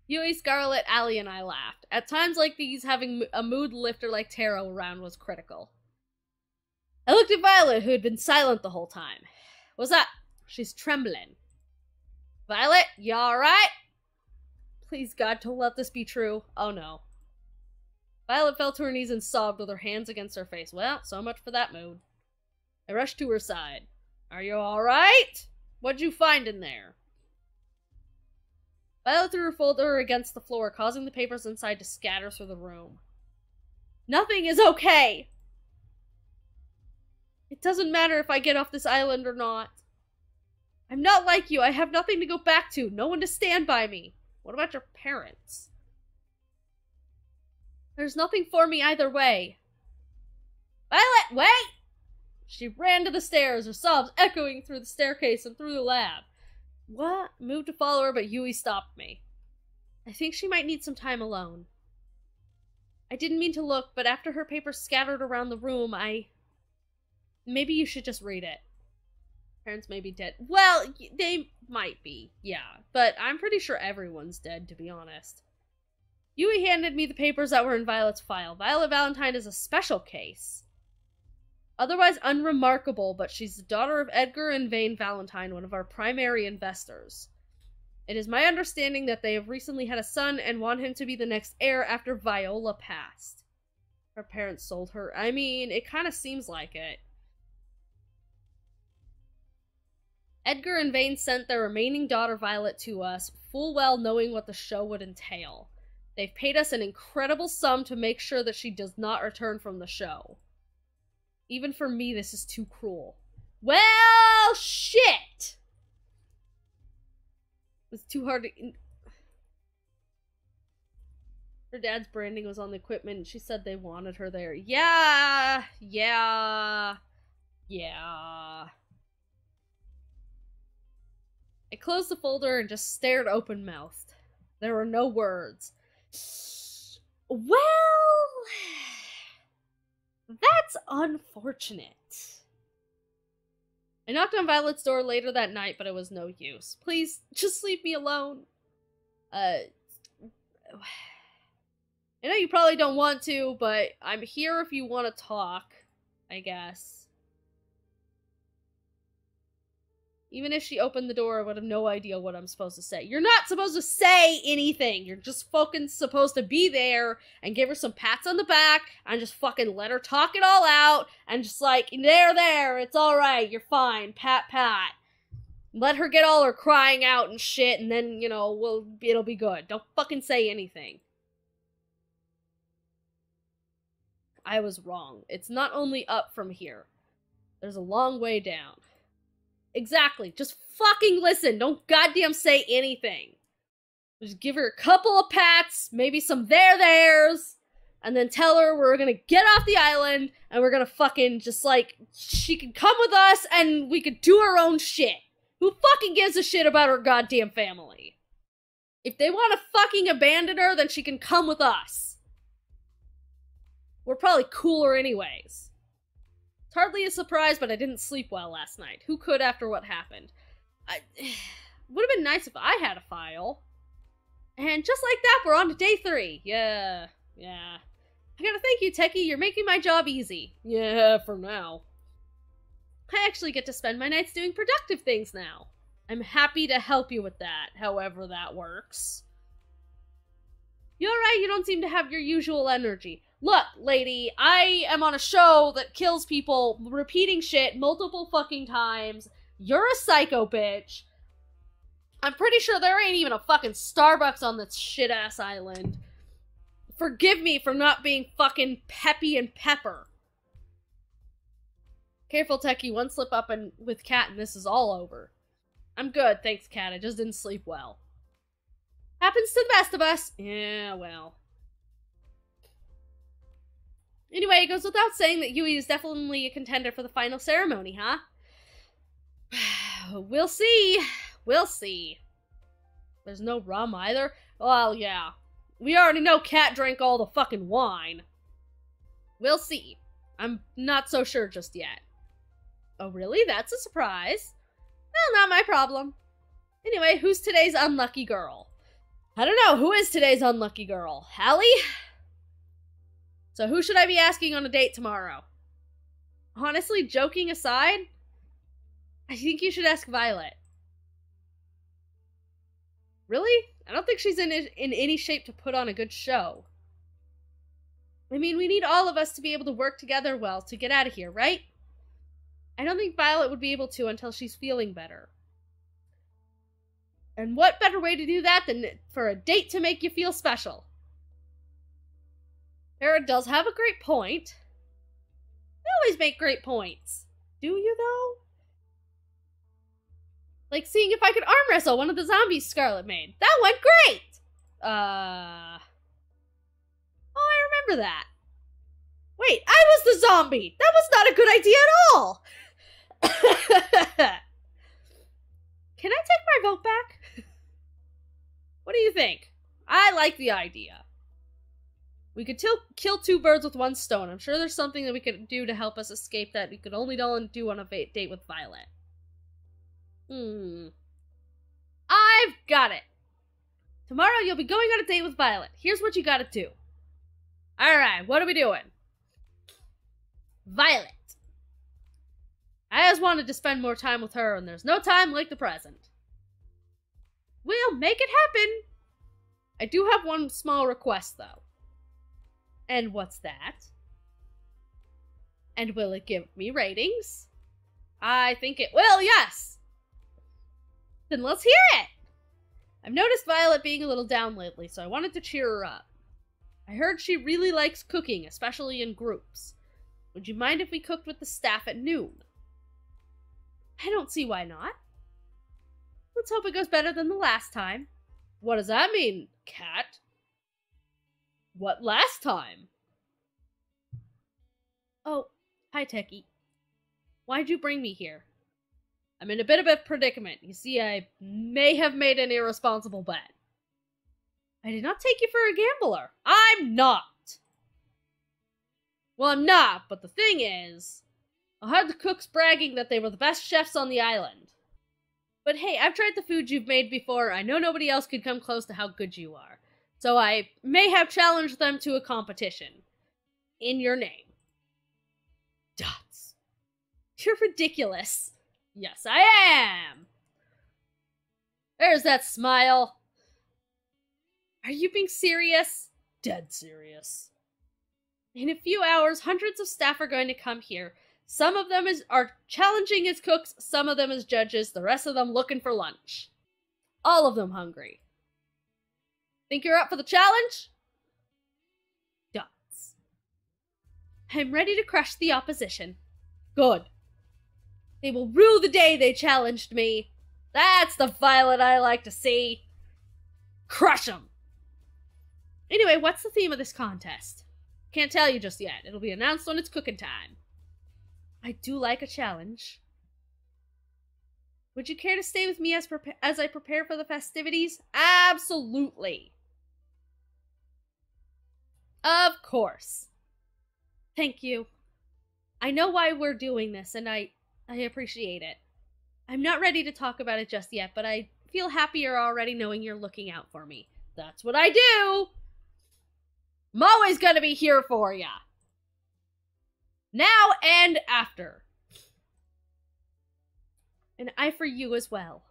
Yui, Scarlet, Allie, and I laughed. At times like these, having a mood lifter like Tara around was critical. I looked at Violet, who had been silent the whole time. What's up? She's trembling. Violet, you alright? Please, God, don't let this be true. Oh, no. Violet fell to her knees and sobbed with her hands against her face. Well, so much for that mood. I rushed to her side. Are you alright? What'd you find in there? Violet threw her folder against the floor, causing the papers inside to scatter through the room. Nothing is okay! It doesn't matter if I get off this island or not. I'm not like you. I have nothing to go back to. No one to stand by me. What about your parents? There's nothing for me either way. Violet, wait! She ran to the stairs, her sobs echoing through the staircase and through the lab. What? Moved to follow her, but Yui stopped me. I think she might need some time alone. I didn't mean to look, but after her papers scattered around the room, Maybe you should just read it. Parents may be dead. Well, they might be, yeah. But I'm pretty sure everyone's dead, to be honest. Yui handed me the papers that were in Violet's file. Violet Valentine is a special case. Otherwise unremarkable, but she's the daughter of Edgar and Vane Valentine, one of our primary investors. It is my understanding that they have recently had a son and want him to be the next heir after Viola passed. Her parents sold her. I mean, it kind of seems like it. Edgar and Vane sent their remaining daughter Violet to us, full well knowing what the show would entail. They've paid us an incredible sum to make sure that she does not return from the show. Even for me, this is too cruel. Well, shit! It's too hard to... Her dad's branding was on the equipment, and she said they wanted her there. Yeah. I closed the folder and just stared open-mouthed. There were no words. Well... that's unfortunate. I knocked on Violet's door later that night, but it was no use. Please, just leave me alone. I know you probably don't want to, but I'm here if you want to talk, I guess. Even if she opened the door, I would have no idea what I'm supposed to say. You're not supposed to say anything. You're just fucking supposed to be there and give her some pats on the back and just fucking let her talk it all out and just like, there, it's alright, you're fine, pat. Let her get all her crying out and shit, and then, you know, it'll be good. Don't fucking say anything. I was wrong. It's not only up from here. There's a long way down. Exactly. Just fucking listen. Don't goddamn say anything. Just give her a couple of pats, maybe some there's, and then tell her we're gonna get off the island and we're gonna fucking just like, she can come with us and we could do our own shit. Who fucking gives a shit about her goddamn family? If they want to fucking abandon her, then she can come with us. We're probably cooler anyways. It's hardly a surprise, but I didn't sleep well last night. Who could after what happened? Would have been nice if I had a file. And just like that, we're on to day 3. Yeah. I gotta thank you, Teki. You're making my job easy. Yeah, for now. I actually get to spend my nights doing productive things now. I'm happy to help you with that, however that works. You're right, you don't seem to have your usual energy. Look, lady, I am on a show that kills people repeating shit multiple fucking times. You're a psycho bitch. I'm pretty sure there ain't even a fucking Starbucks on this shit-ass island. Forgive me for not being fucking peppy and pepper. Careful, Teki, one slip up and with Cat and this is all over. I'm good, thanks, Cat. I just didn't sleep well. Happens to the best of us. Yeah, well. Anyway, it goes without saying that Yui is definitely a contender for the final ceremony, huh? We'll see. We'll see. There's no rum either? Well, yeah. We already know Cat drank all the fucking wine. We'll see. I'm not so sure just yet. Oh, really? That's a surprise. Well, not my problem. Anyway, who's today's unlucky girl? I don't know. Who is today's unlucky girl? Hallie? So who should I be asking on a date tomorrow? Honestly, joking aside, I think you should ask Violet. Really? I don't think she's in any shape to put on a good show. I mean, we need all of us to be able to work together well to get out of here, right? I don't think Violet would be able to until she's feeling better. And what better way to do that than for a date to make you feel special? Farrah does have a great point. You always make great points. Do you, though? Like seeing if I could arm wrestle one of the zombies Scarlet made. That went great! Oh, I remember that. Wait, I was the zombie! That was not a good idea at all! Can I take my vote back? What do you think? I like the idea. We could kill two birds with one stone. I'm sure there's something that we could do to help us escape that we could only do on a date with Violet. I've got it. Tomorrow you'll be going on a date with Violet. Here's what you gotta do. Alright, what are we doing? Violet. I always wanted to spend more time with her, and there's no time like the present. We'll make it happen. I do have one small request, though. And what's that? And will it give me ratings? I think it will, yes! Then let's hear it! I've noticed Violet being a little down lately, so I wanted to cheer her up. I heard she really likes cooking, especially in groups. Would you mind if we cooked with the staff at noon? I don't see why not. Let's hope it goes better than the last time. What does that mean, Cat? What last time? Oh, hi, Teki. Why'd you bring me here? I'm in a bit of a predicament. You see, I may have made an irresponsible bet. I did not take you for a gambler. I'm not. Well, I'm not, but the thing is, I heard the cooks bragging that they were the best chefs on the island. But hey, I've tried the food you've made before. I know nobody else could come close to how good you are. So I may have challenged them to a competition. In your name. Dots. You're ridiculous. Yes, I am. There's that smile. Are you being serious? Dead serious. In a few hours, hundreds of staff are going to come here. Some of them are challenging as cooks, some of them as judges, the rest of them looking for lunch. All of them hungry. Think you're up for the challenge? Dots. I'm ready to crush the opposition. Good. They will rue the day they challenged me. That's the Violet I like to see. Crush them. Anyway, what's the theme of this contest? Can't tell you just yet. It'll be announced when it's cooking time. I do like a challenge. Would you care to stay with me as I prepare for the festivities? Absolutely. Of course. Thank you. I know why we're doing this, and I appreciate it. I'm not ready to talk about it just yet, but I feel happier already knowing you're looking out for me. That's what I do! I'm always gonna be here for ya! Now and after. And I for you as well.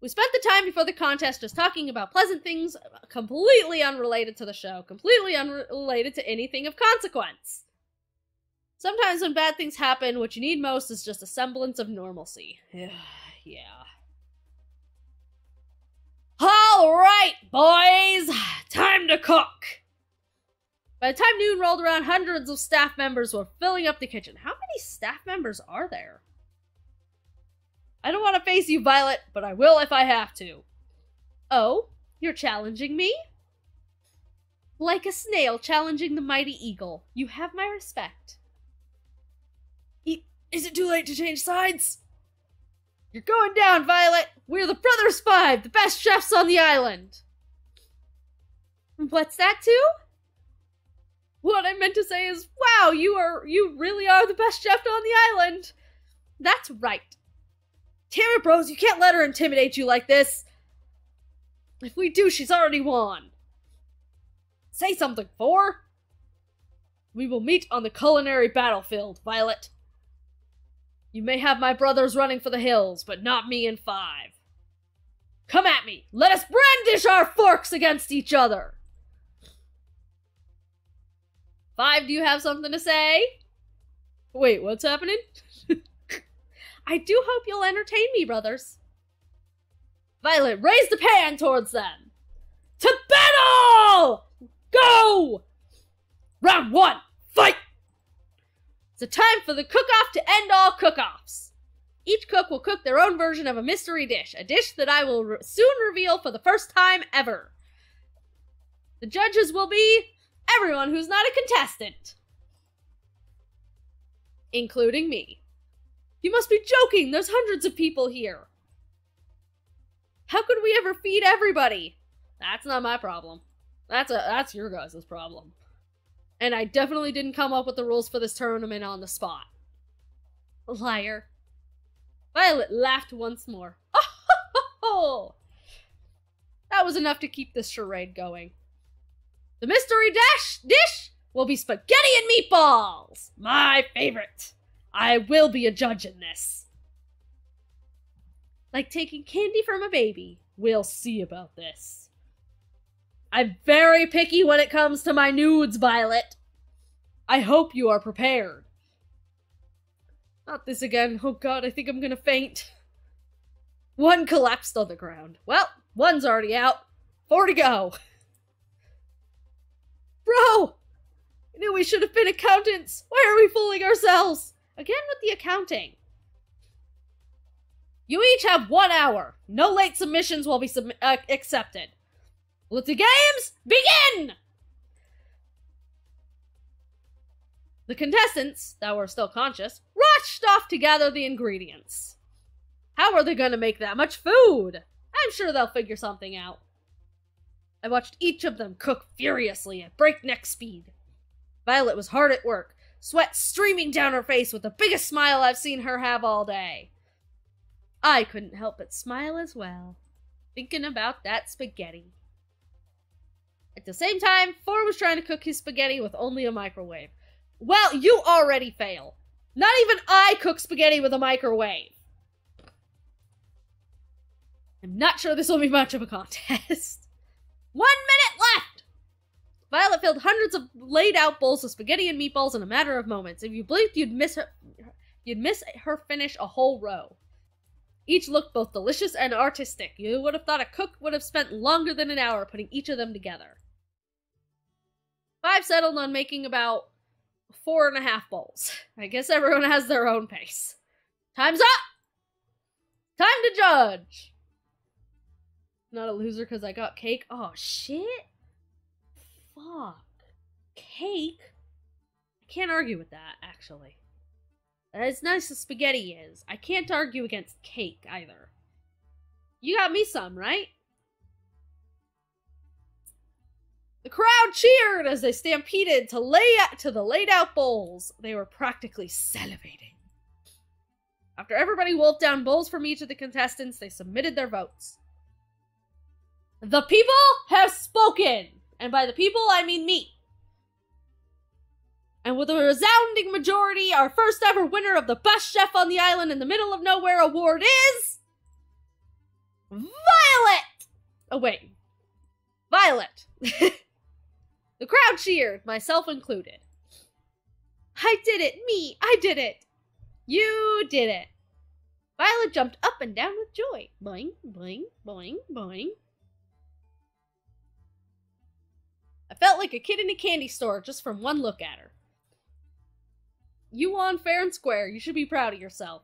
We spent the time before the contest just talking about pleasant things completely unrelated to the show, completely unrelated to anything of consequence. Sometimes when bad things happen, what you need most is just a semblance of normalcy. Yeah. Alright, boys! Time to cook! By the time noon rolled around, hundreds of staff members were filling up the kitchen. How many staff members are there? I don't want to face you, Violet, but I will if I have to. Oh, you're challenging me? Like a snail challenging the mighty eagle. You have my respect. Is it too late to change sides? You're going down, Violet! We're the Brothers Five, the best chefs on the island! What's that too? What I meant to say is, wow, you really are the best chef on the island! That's right. Damn it, bros, you can't let her intimidate you like this! If we do, she's already won. Say something, Four! We will meet on the culinary battlefield, Violet. You may have my brothers running for the hills, but not me in 5. Come at me! Let us brandish our forks against each other! 5, do you have something to say? Wait, what's happening? I do hope you'll entertain me, brothers. Violet, raise the pan towards them! To battle! Go! Round 1, fight! It's time for the cook-off to end all cook-offs. Each cook will cook their own version of a mystery dish, a dish that I will soon reveal for the first time ever. The judges will be everyone who's not a contestant. Including me. You must be joking! There's hundreds of people here! How could we ever feed everybody? That's not my problem. That's your guys' problem. And I definitely didn't come up with the rules for this tournament on the spot. Liar. Violet laughed once more. Oh! That was enough to keep this charade going. The mystery dish will be spaghetti and meatballs! My favorite! I will be a judge in this. Like taking candy from a baby. We'll see about this. I'm very picky when it comes to my nudes, Violet. I hope you are prepared. Not this again. Oh god, I think I'm gonna faint. One collapsed on the ground. Well, one's already out. 4 to go. Bro! I knew we should have been accountants. Why are we fooling ourselves? Again with the accounting. You each have 1 hour. No late submissions will be accepted. Let the games begin! The contestants, that were still conscious, rushed off to gather the ingredients. How are they gonna make that much food? I'm sure they'll figure something out. I watched each of them cook furiously at breakneck speed. Violet was hard at work, sweat streaming down her face with the biggest smile I've seen her have all day. I couldn't help but smile as well, thinking about that spaghetti. At the same time, Four was trying to cook his spaghetti with only a microwave. Well, you already fail. Not even I cook spaghetti with a microwave. I'm not sure this will be much of a contest. 1 minute left! Violet filled hundreds of laid-out bowls of spaghetti and meatballs in a matter of moments. If you blinked, you'd miss her finish a whole row. Each looked both delicious and artistic. You would have thought a cook would have spent longer than an hour putting each of them together. 5 settled on making about 4.5 bowls. I guess everyone has their own pace. Time's up! Time to judge! Not a loser because I got cake. Oh, shit. Fuck. Cake? I can't argue with that, actually. As nice as spaghetti is, I can't argue against cake, either. You got me some, right? The crowd cheered as they stampeded to the laid-out bowls. They were practically salivating. After everybody wolfed down bowls from each of the contestants, they submitted their votes. The people have spoken! And by the people, I mean me. And with a resounding majority, our first ever winner of the Best Chef on the Island in the Middle of Nowhere award is... Violet! Oh, wait. Violet. The crowd cheered, myself included. I did it! Me! I did it! You did it! Violet jumped up and down with joy. Boing, boing, boing, boing. I felt like a kid in a candy store just from one look at her. You won fair and square. You should be proud of yourself.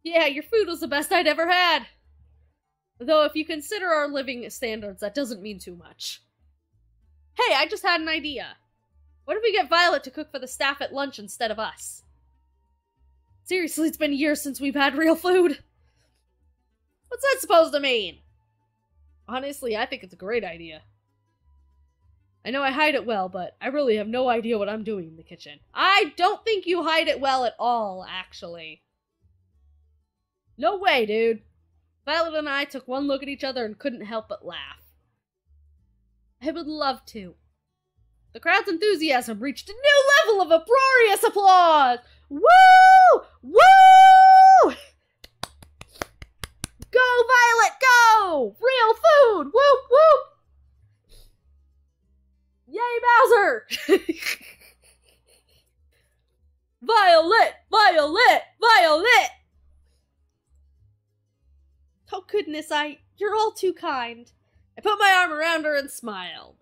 Yeah, your food was the best I'd ever had. Though if you consider our living standards, that doesn't mean too much. Hey, I just had an idea. What if we get Violet to cook for the staff at lunch instead of us? Seriously, it's been years since we've had real food. What's that supposed to mean? Honestly, I think it's a great idea. I know I hide it well, but I really have no idea what I'm doing in the kitchen. I don't think you hide it well at all, actually. No way, dude. Violet and I took one look at each other and couldn't help but laugh. I would love to. The crowd's enthusiasm reached a new level of uproarious applause! Woo! Woo! Go, Violet, go! Real food! Whoop, whoop! Yay, Bowser! Violet! Violet! Violet! Oh goodness, you're all too kind. I put my arm around her and smiled.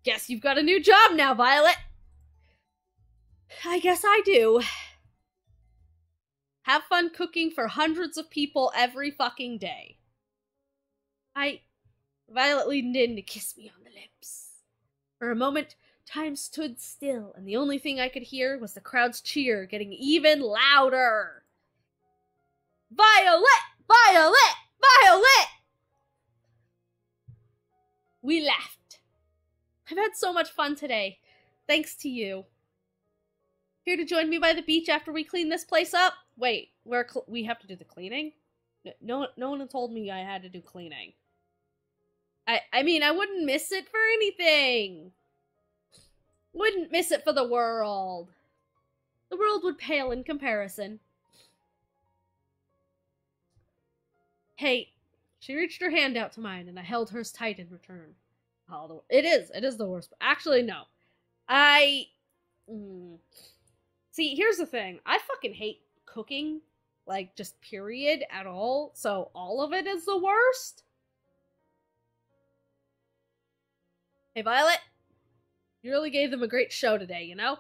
Guess you've got a new job now, Violet. I guess I do. Have fun cooking for hundreds of people every fucking day. Violet leaned in to kiss me on the lips. For a moment, time stood still, and the only thing I could hear was the crowd's cheer getting even louder. Violet! Violet! Violet! We laughed. I've had so much fun today, thanks to you. Here to join me by the beach after we clean this place up? Wait, we have to do the cleaning? No one told me I had to do cleaning. I mean, I wouldn't miss it for anything. Wouldn't miss it for the world. The world would pale in comparison. Hey, she reached her hand out to mine, and I held hers tight in return. Oh, it is the worst. Actually, no. See, here's the thing. I fucking hate cooking, like, just period, at all. So all of it is the worst. Hey, Violet. You really gave them a great show today, you know?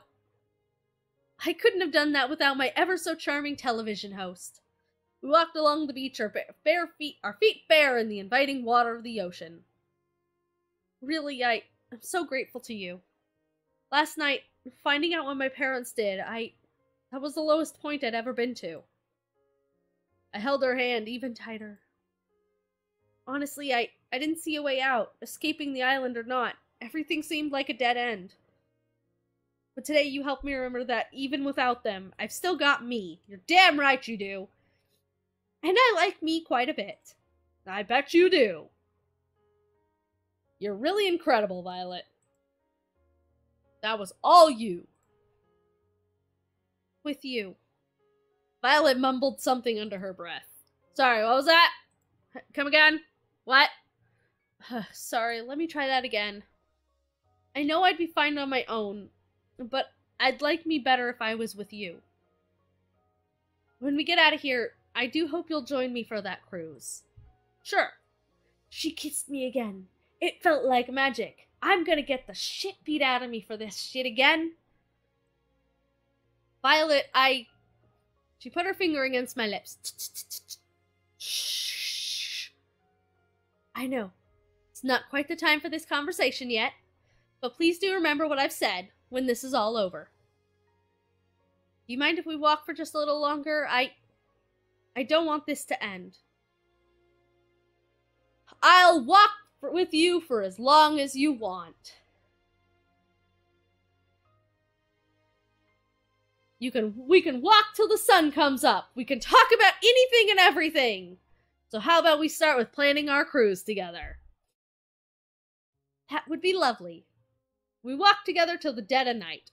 I couldn't have done that without my ever-so-charming television host. We walked along the beach, our feet bare in the inviting water of the ocean. Really, I'm so grateful to you. Last night, finding out what my parents did, that was the lowest point I'd ever been to. I held her hand even tighter. Honestly, I didn't see a way out, escaping the island or not. Everything seemed like a dead end. But today you helped me remember that even without them, I've still got me. You're damn right you do. And I like me quite a bit. I bet you do. You're really incredible, Violet. That was all you. With you. Violet mumbled something under her breath. Sorry, what was that? Come again? What? Sorry, let me try that again. I know I'd be fine on my own, but I'd like me better if I was with you. When we get out of here, I do hope you'll join me for that cruise. Sure. She kissed me again. It felt like magic. I'm gonna get the shit beat out of me for this shit again. Violet, She put her finger against my lips. Shh. I know. It's not quite the time for this conversation yet, but please do remember what I've said when this is all over. Do you mind if we walk for just a little longer? I don't want this to end. I'll walk with you for as long as you want. We can walk till the sun comes up. We can talk about anything and everything. So how about we start with planning our cruise together? That would be lovely. We walked together till the dead of night.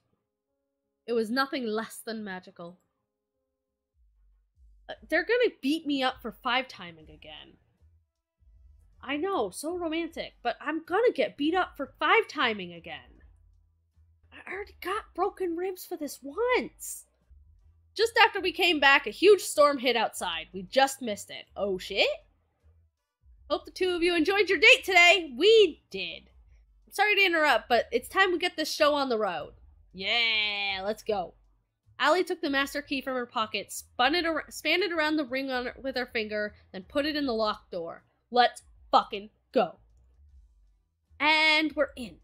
It was nothing less than magical. They're gonna beat me up for 5-timing again. I know, so romantic, but I'm gonna get beat up for 5-timing again. I already got broken ribs for this once. Just after we came back, a huge storm hit outside. We just missed it. Oh shit? Hope the two of you enjoyed your date today. We did. I'm sorry to interrupt, but it's time we get this show on the road. Yeah, let's go. Allie took the master key from her pocket, span it around the ring with her finger, then put it in the locked door. Let's fucking go. And we're in.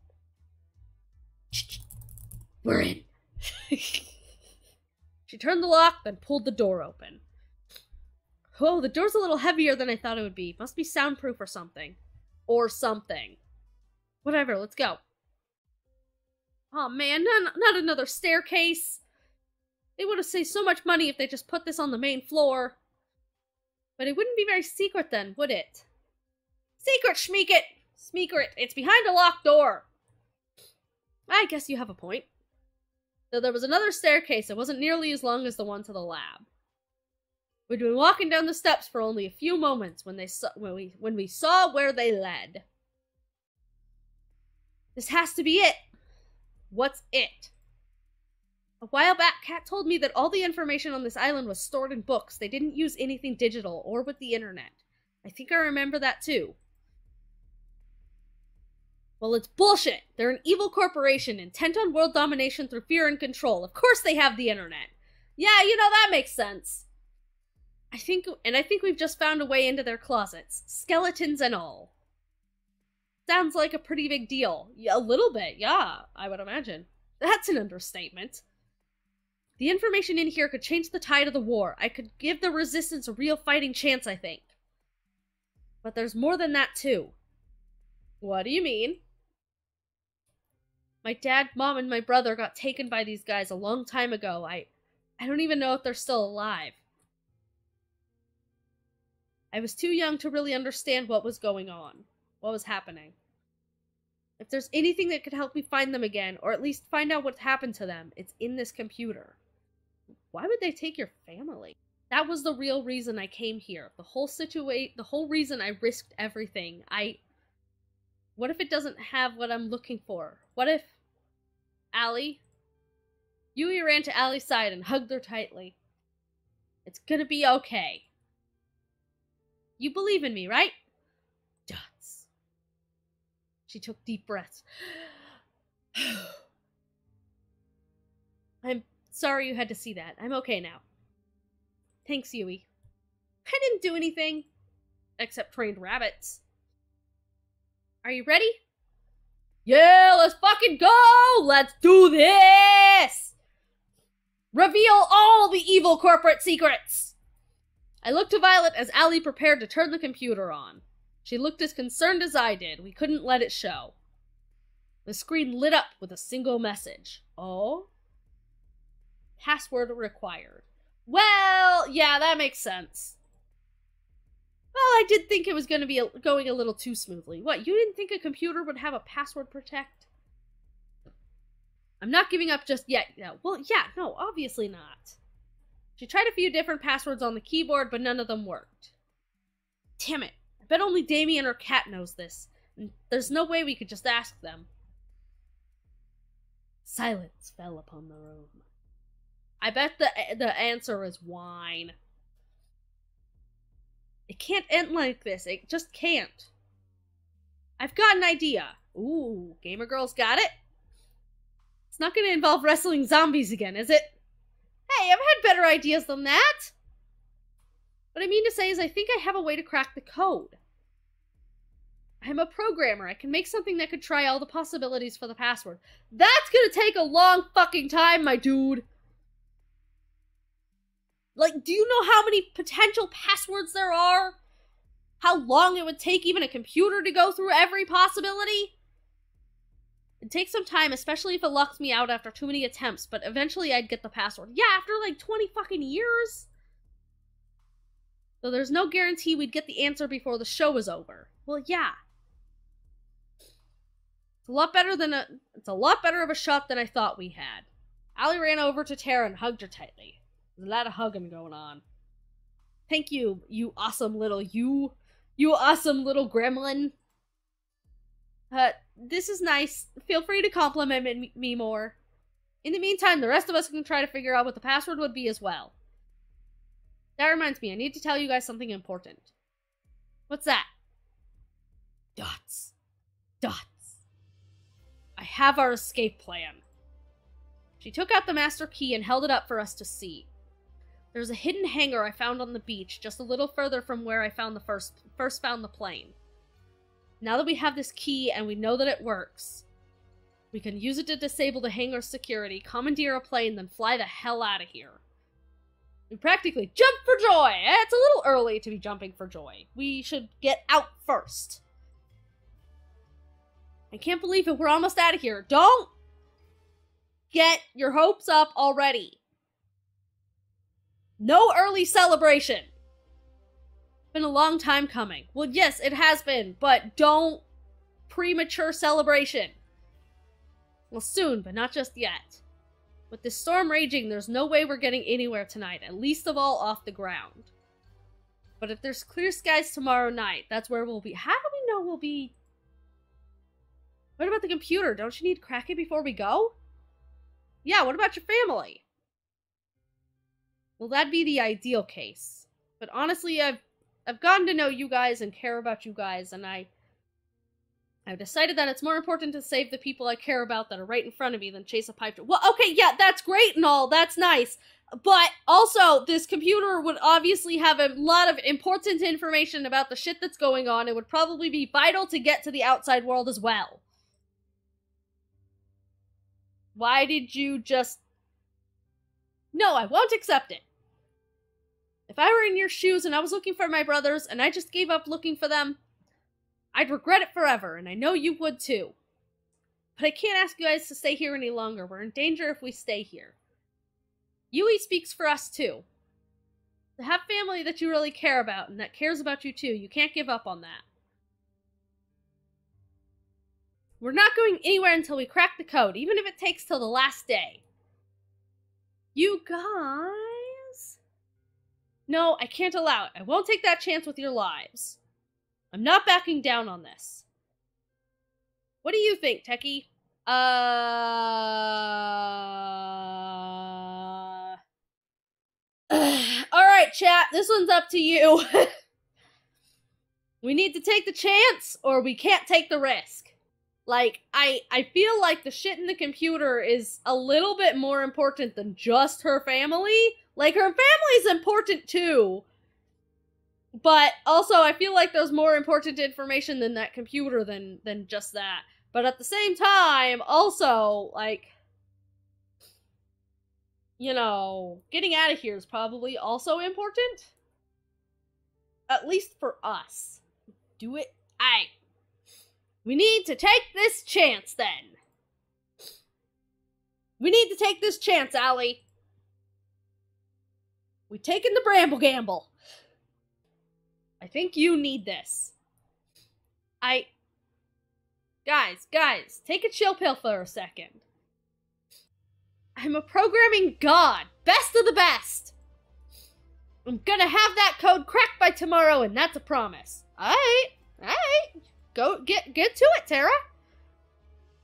We're in. She turned the lock, then pulled the door open. Whoa, the door's a little heavier than I thought it would be. Must be soundproof or something. Or something. Whatever, let's go. Oh man, not another staircase. They would have saved so much money if they just put this on the main floor. But it wouldn't be very secret then, would it? Secret, Schmeekit! Smeekrit, it's behind a locked door. I guess you have a point. Though there was another staircase that wasn't nearly as long as the one to the lab. We'd been walking down the steps for only a few moments when we saw where they led. This has to be it. What's it? A while back, Kat told me that all the information on this island was stored in books. They didn't use anything digital or with the internet. I think I remember that too. Well, it's bullshit. They're an evil corporation intent on world domination through fear and control. Of course they have the internet. Yeah, you know, that makes sense. I think we've just found a way into their closets. Skeletons and all. Sounds like a pretty big deal. Yeah, a little bit, yeah, I would imagine. That's an understatement. The information in here could change the tide of the war. I could give the resistance a real fighting chance, I think. But there's more than that, too. What do you mean? My dad, mom, and my brother got taken by these guys a long time ago. I don't even know if they're still alive. I was too young to really understand what was going on. What was happening. If there's anything that could help me find them again, or at least find out what happened to them, it's in this computer. Why would they take your family? That was the real reason I came here. The whole reason I risked everything. What if it doesn't have what I'm looking for? What if... Allie? Yui ran to Allie's side and hugged her tightly. It's gonna be okay. You believe in me, right? Dots. She took deep breaths. I'm sorry you had to see that. I'm okay now. Thanks, Yui. I didn't do anything. Except trained rabbits. Are you ready? Yeah, let's fucking go! Let's do this! Reveal all the evil corporate secrets! I looked to Violet as Allie prepared to turn the computer on. She looked as concerned as I did. We couldn't let it show. The screen lit up with a single message. Oh? Password required. Well, yeah, that makes sense. Well, I did think it was going to be going a little too smoothly. What, you didn't think a computer would have a password protect? I'm not giving up just yet. No. Well, yeah, no, obviously not. She tried a few different passwords on the keyboard, but none of them worked. Damn it. I bet only Damien or Kat knows this. And there's no way we could just ask them. Silence fell upon the room. I bet the answer is wine. It can't end like this. It just can't. I've got an idea. Ooh, Gamer Girl's got it. It's not going to involve wrestling zombies again, is it? Hey, I've had better ideas than that. What I mean to say is I think I have a way to crack the code. I'm a programmer. I can make something that could try all the possibilities for the password. That's going to take a long fucking time, my dude. Like, do you know how many potential passwords there are? How long it would take even a computer to go through every possibility? It'd take some time, especially if it locked me out after too many attempts, but eventually I'd get the password. Yeah, after like 20 fucking years? So there's no guarantee we'd get the answer before the show was over. Well, yeah. It's a lot better of a shot than I thought we had. Allie ran over to Tara and hugged her tightly. There's a lot of hugging going on. Thank you, you awesome little gremlin. This is nice. Feel free to compliment me more. In the meantime, the rest of us can try to figure out what the password would be as well. That reminds me, I need to tell you guys something important. What's that? Dots. Dots. I have our escape plan. She took out the master key and held it up for us to see. There's a hidden hangar I found on the beach, just a little further from where I found first found the plane. Now that we have this key and we know that it works, we can use it to disable the hangar's security, commandeer a plane, then fly the hell out of here. We practically jump for joy! It's a little early to be jumping for joy. We should get out first. I can't believe it. We're almost out of here. Don't get your hopes up already. No early celebration. It's been a long time coming. Well, yes, it has been, but don't premature celebration. Well, soon, but not just yet. With this storm raging, there's no way we're getting anywhere tonight, and least of all off the ground. But if there's clear skies tomorrow night, that's where we'll be. How do we know we'll be... What about the computer? Don't you need to crack it before we go? Yeah, what about your family? Well, that'd be the ideal case. But honestly, I've gotten to know you guys and care about you guys, and I I've decided that it's more important to save the people I care about that are right in front of me than chase a pipe dream. Well, okay, yeah, that's great and all, that's nice. But also, this computer would obviously have a lot of important information about the shit that's going on. It would probably be vital to get to the outside world as well. Why did you just... No, I won't accept it. If I were in your shoes and I was looking for my brothers and I just gave up looking for them, I'd regret it forever, and I know you would too. But I can't ask you guys to stay here any longer. We're in danger if we stay here. Yui speaks for us too. To have family that you really care about and that cares about you too, you can't give up on that. We're not going anywhere until we crack the code, even if it takes till the last day. You guys? No, I can't allow it. I won't take that chance with your lives. I'm not backing down on this. What do you think, Teki? Alright, chat, this one's up to you. We need to take the chance, or we can't take the risk. Like, I feel like the shit in the computer is a little bit more important than just her family. Like, her family's important too. But also, I feel like there's more important information than that computer than just that. But at the same time, also, like, you know, getting out of here is probably also important. At least for us. Do it. We need to take this chance, then. We need to take this chance, Allie. We've taken the bramble gamble. I think you need this. Guys, take a chill pill for a second. I'm a programming god. Best of the best. I'm gonna have that code cracked by tomorrow, and that's a promise. Alright. Go, get to it, Tara.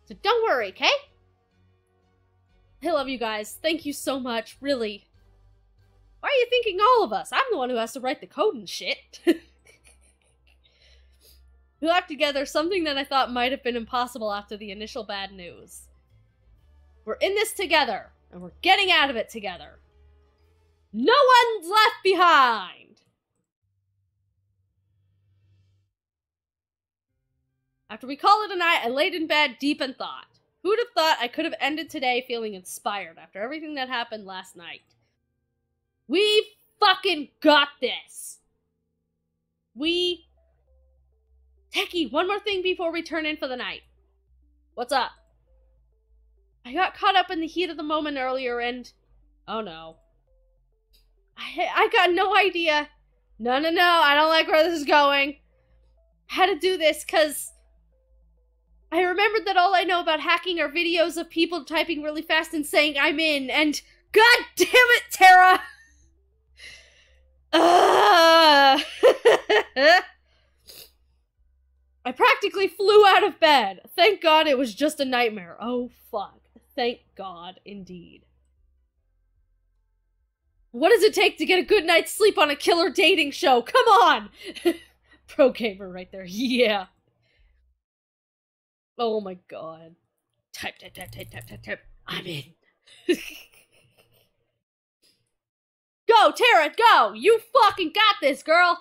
So don't worry, okay? I love you guys. Thank you so much, really. Why are you thinking all of us? I'm the one who has to write the code and shit. We left together something that I thought might have been impossible after the initial bad news. We're in this together, and we're getting out of it together. No one's left behind! After we call it a night, I laid in bed deep in thought. Who'd have thought I could have ended today feeling inspired after everything that happened last night? We fucking got this! Teki, one more thing before we turn in for the night. What's up? I got caught up in the heat of the moment earlier and... Oh no. I got no idea. No, I don't like where this is going. I had to do this because... I remembered that all I know about hacking are videos of people typing really fast and saying I'm in, and... God damn it, Tara! I practically flew out of bed. Thank God it was just a nightmare. Oh, fuck. Thank God, indeed. What does it take to get a good night's sleep on a killer dating show? Come on! Pro gamer right there. Yeah. Oh my God. Type. I'm in. Go, Tara, go! You fucking got this, girl!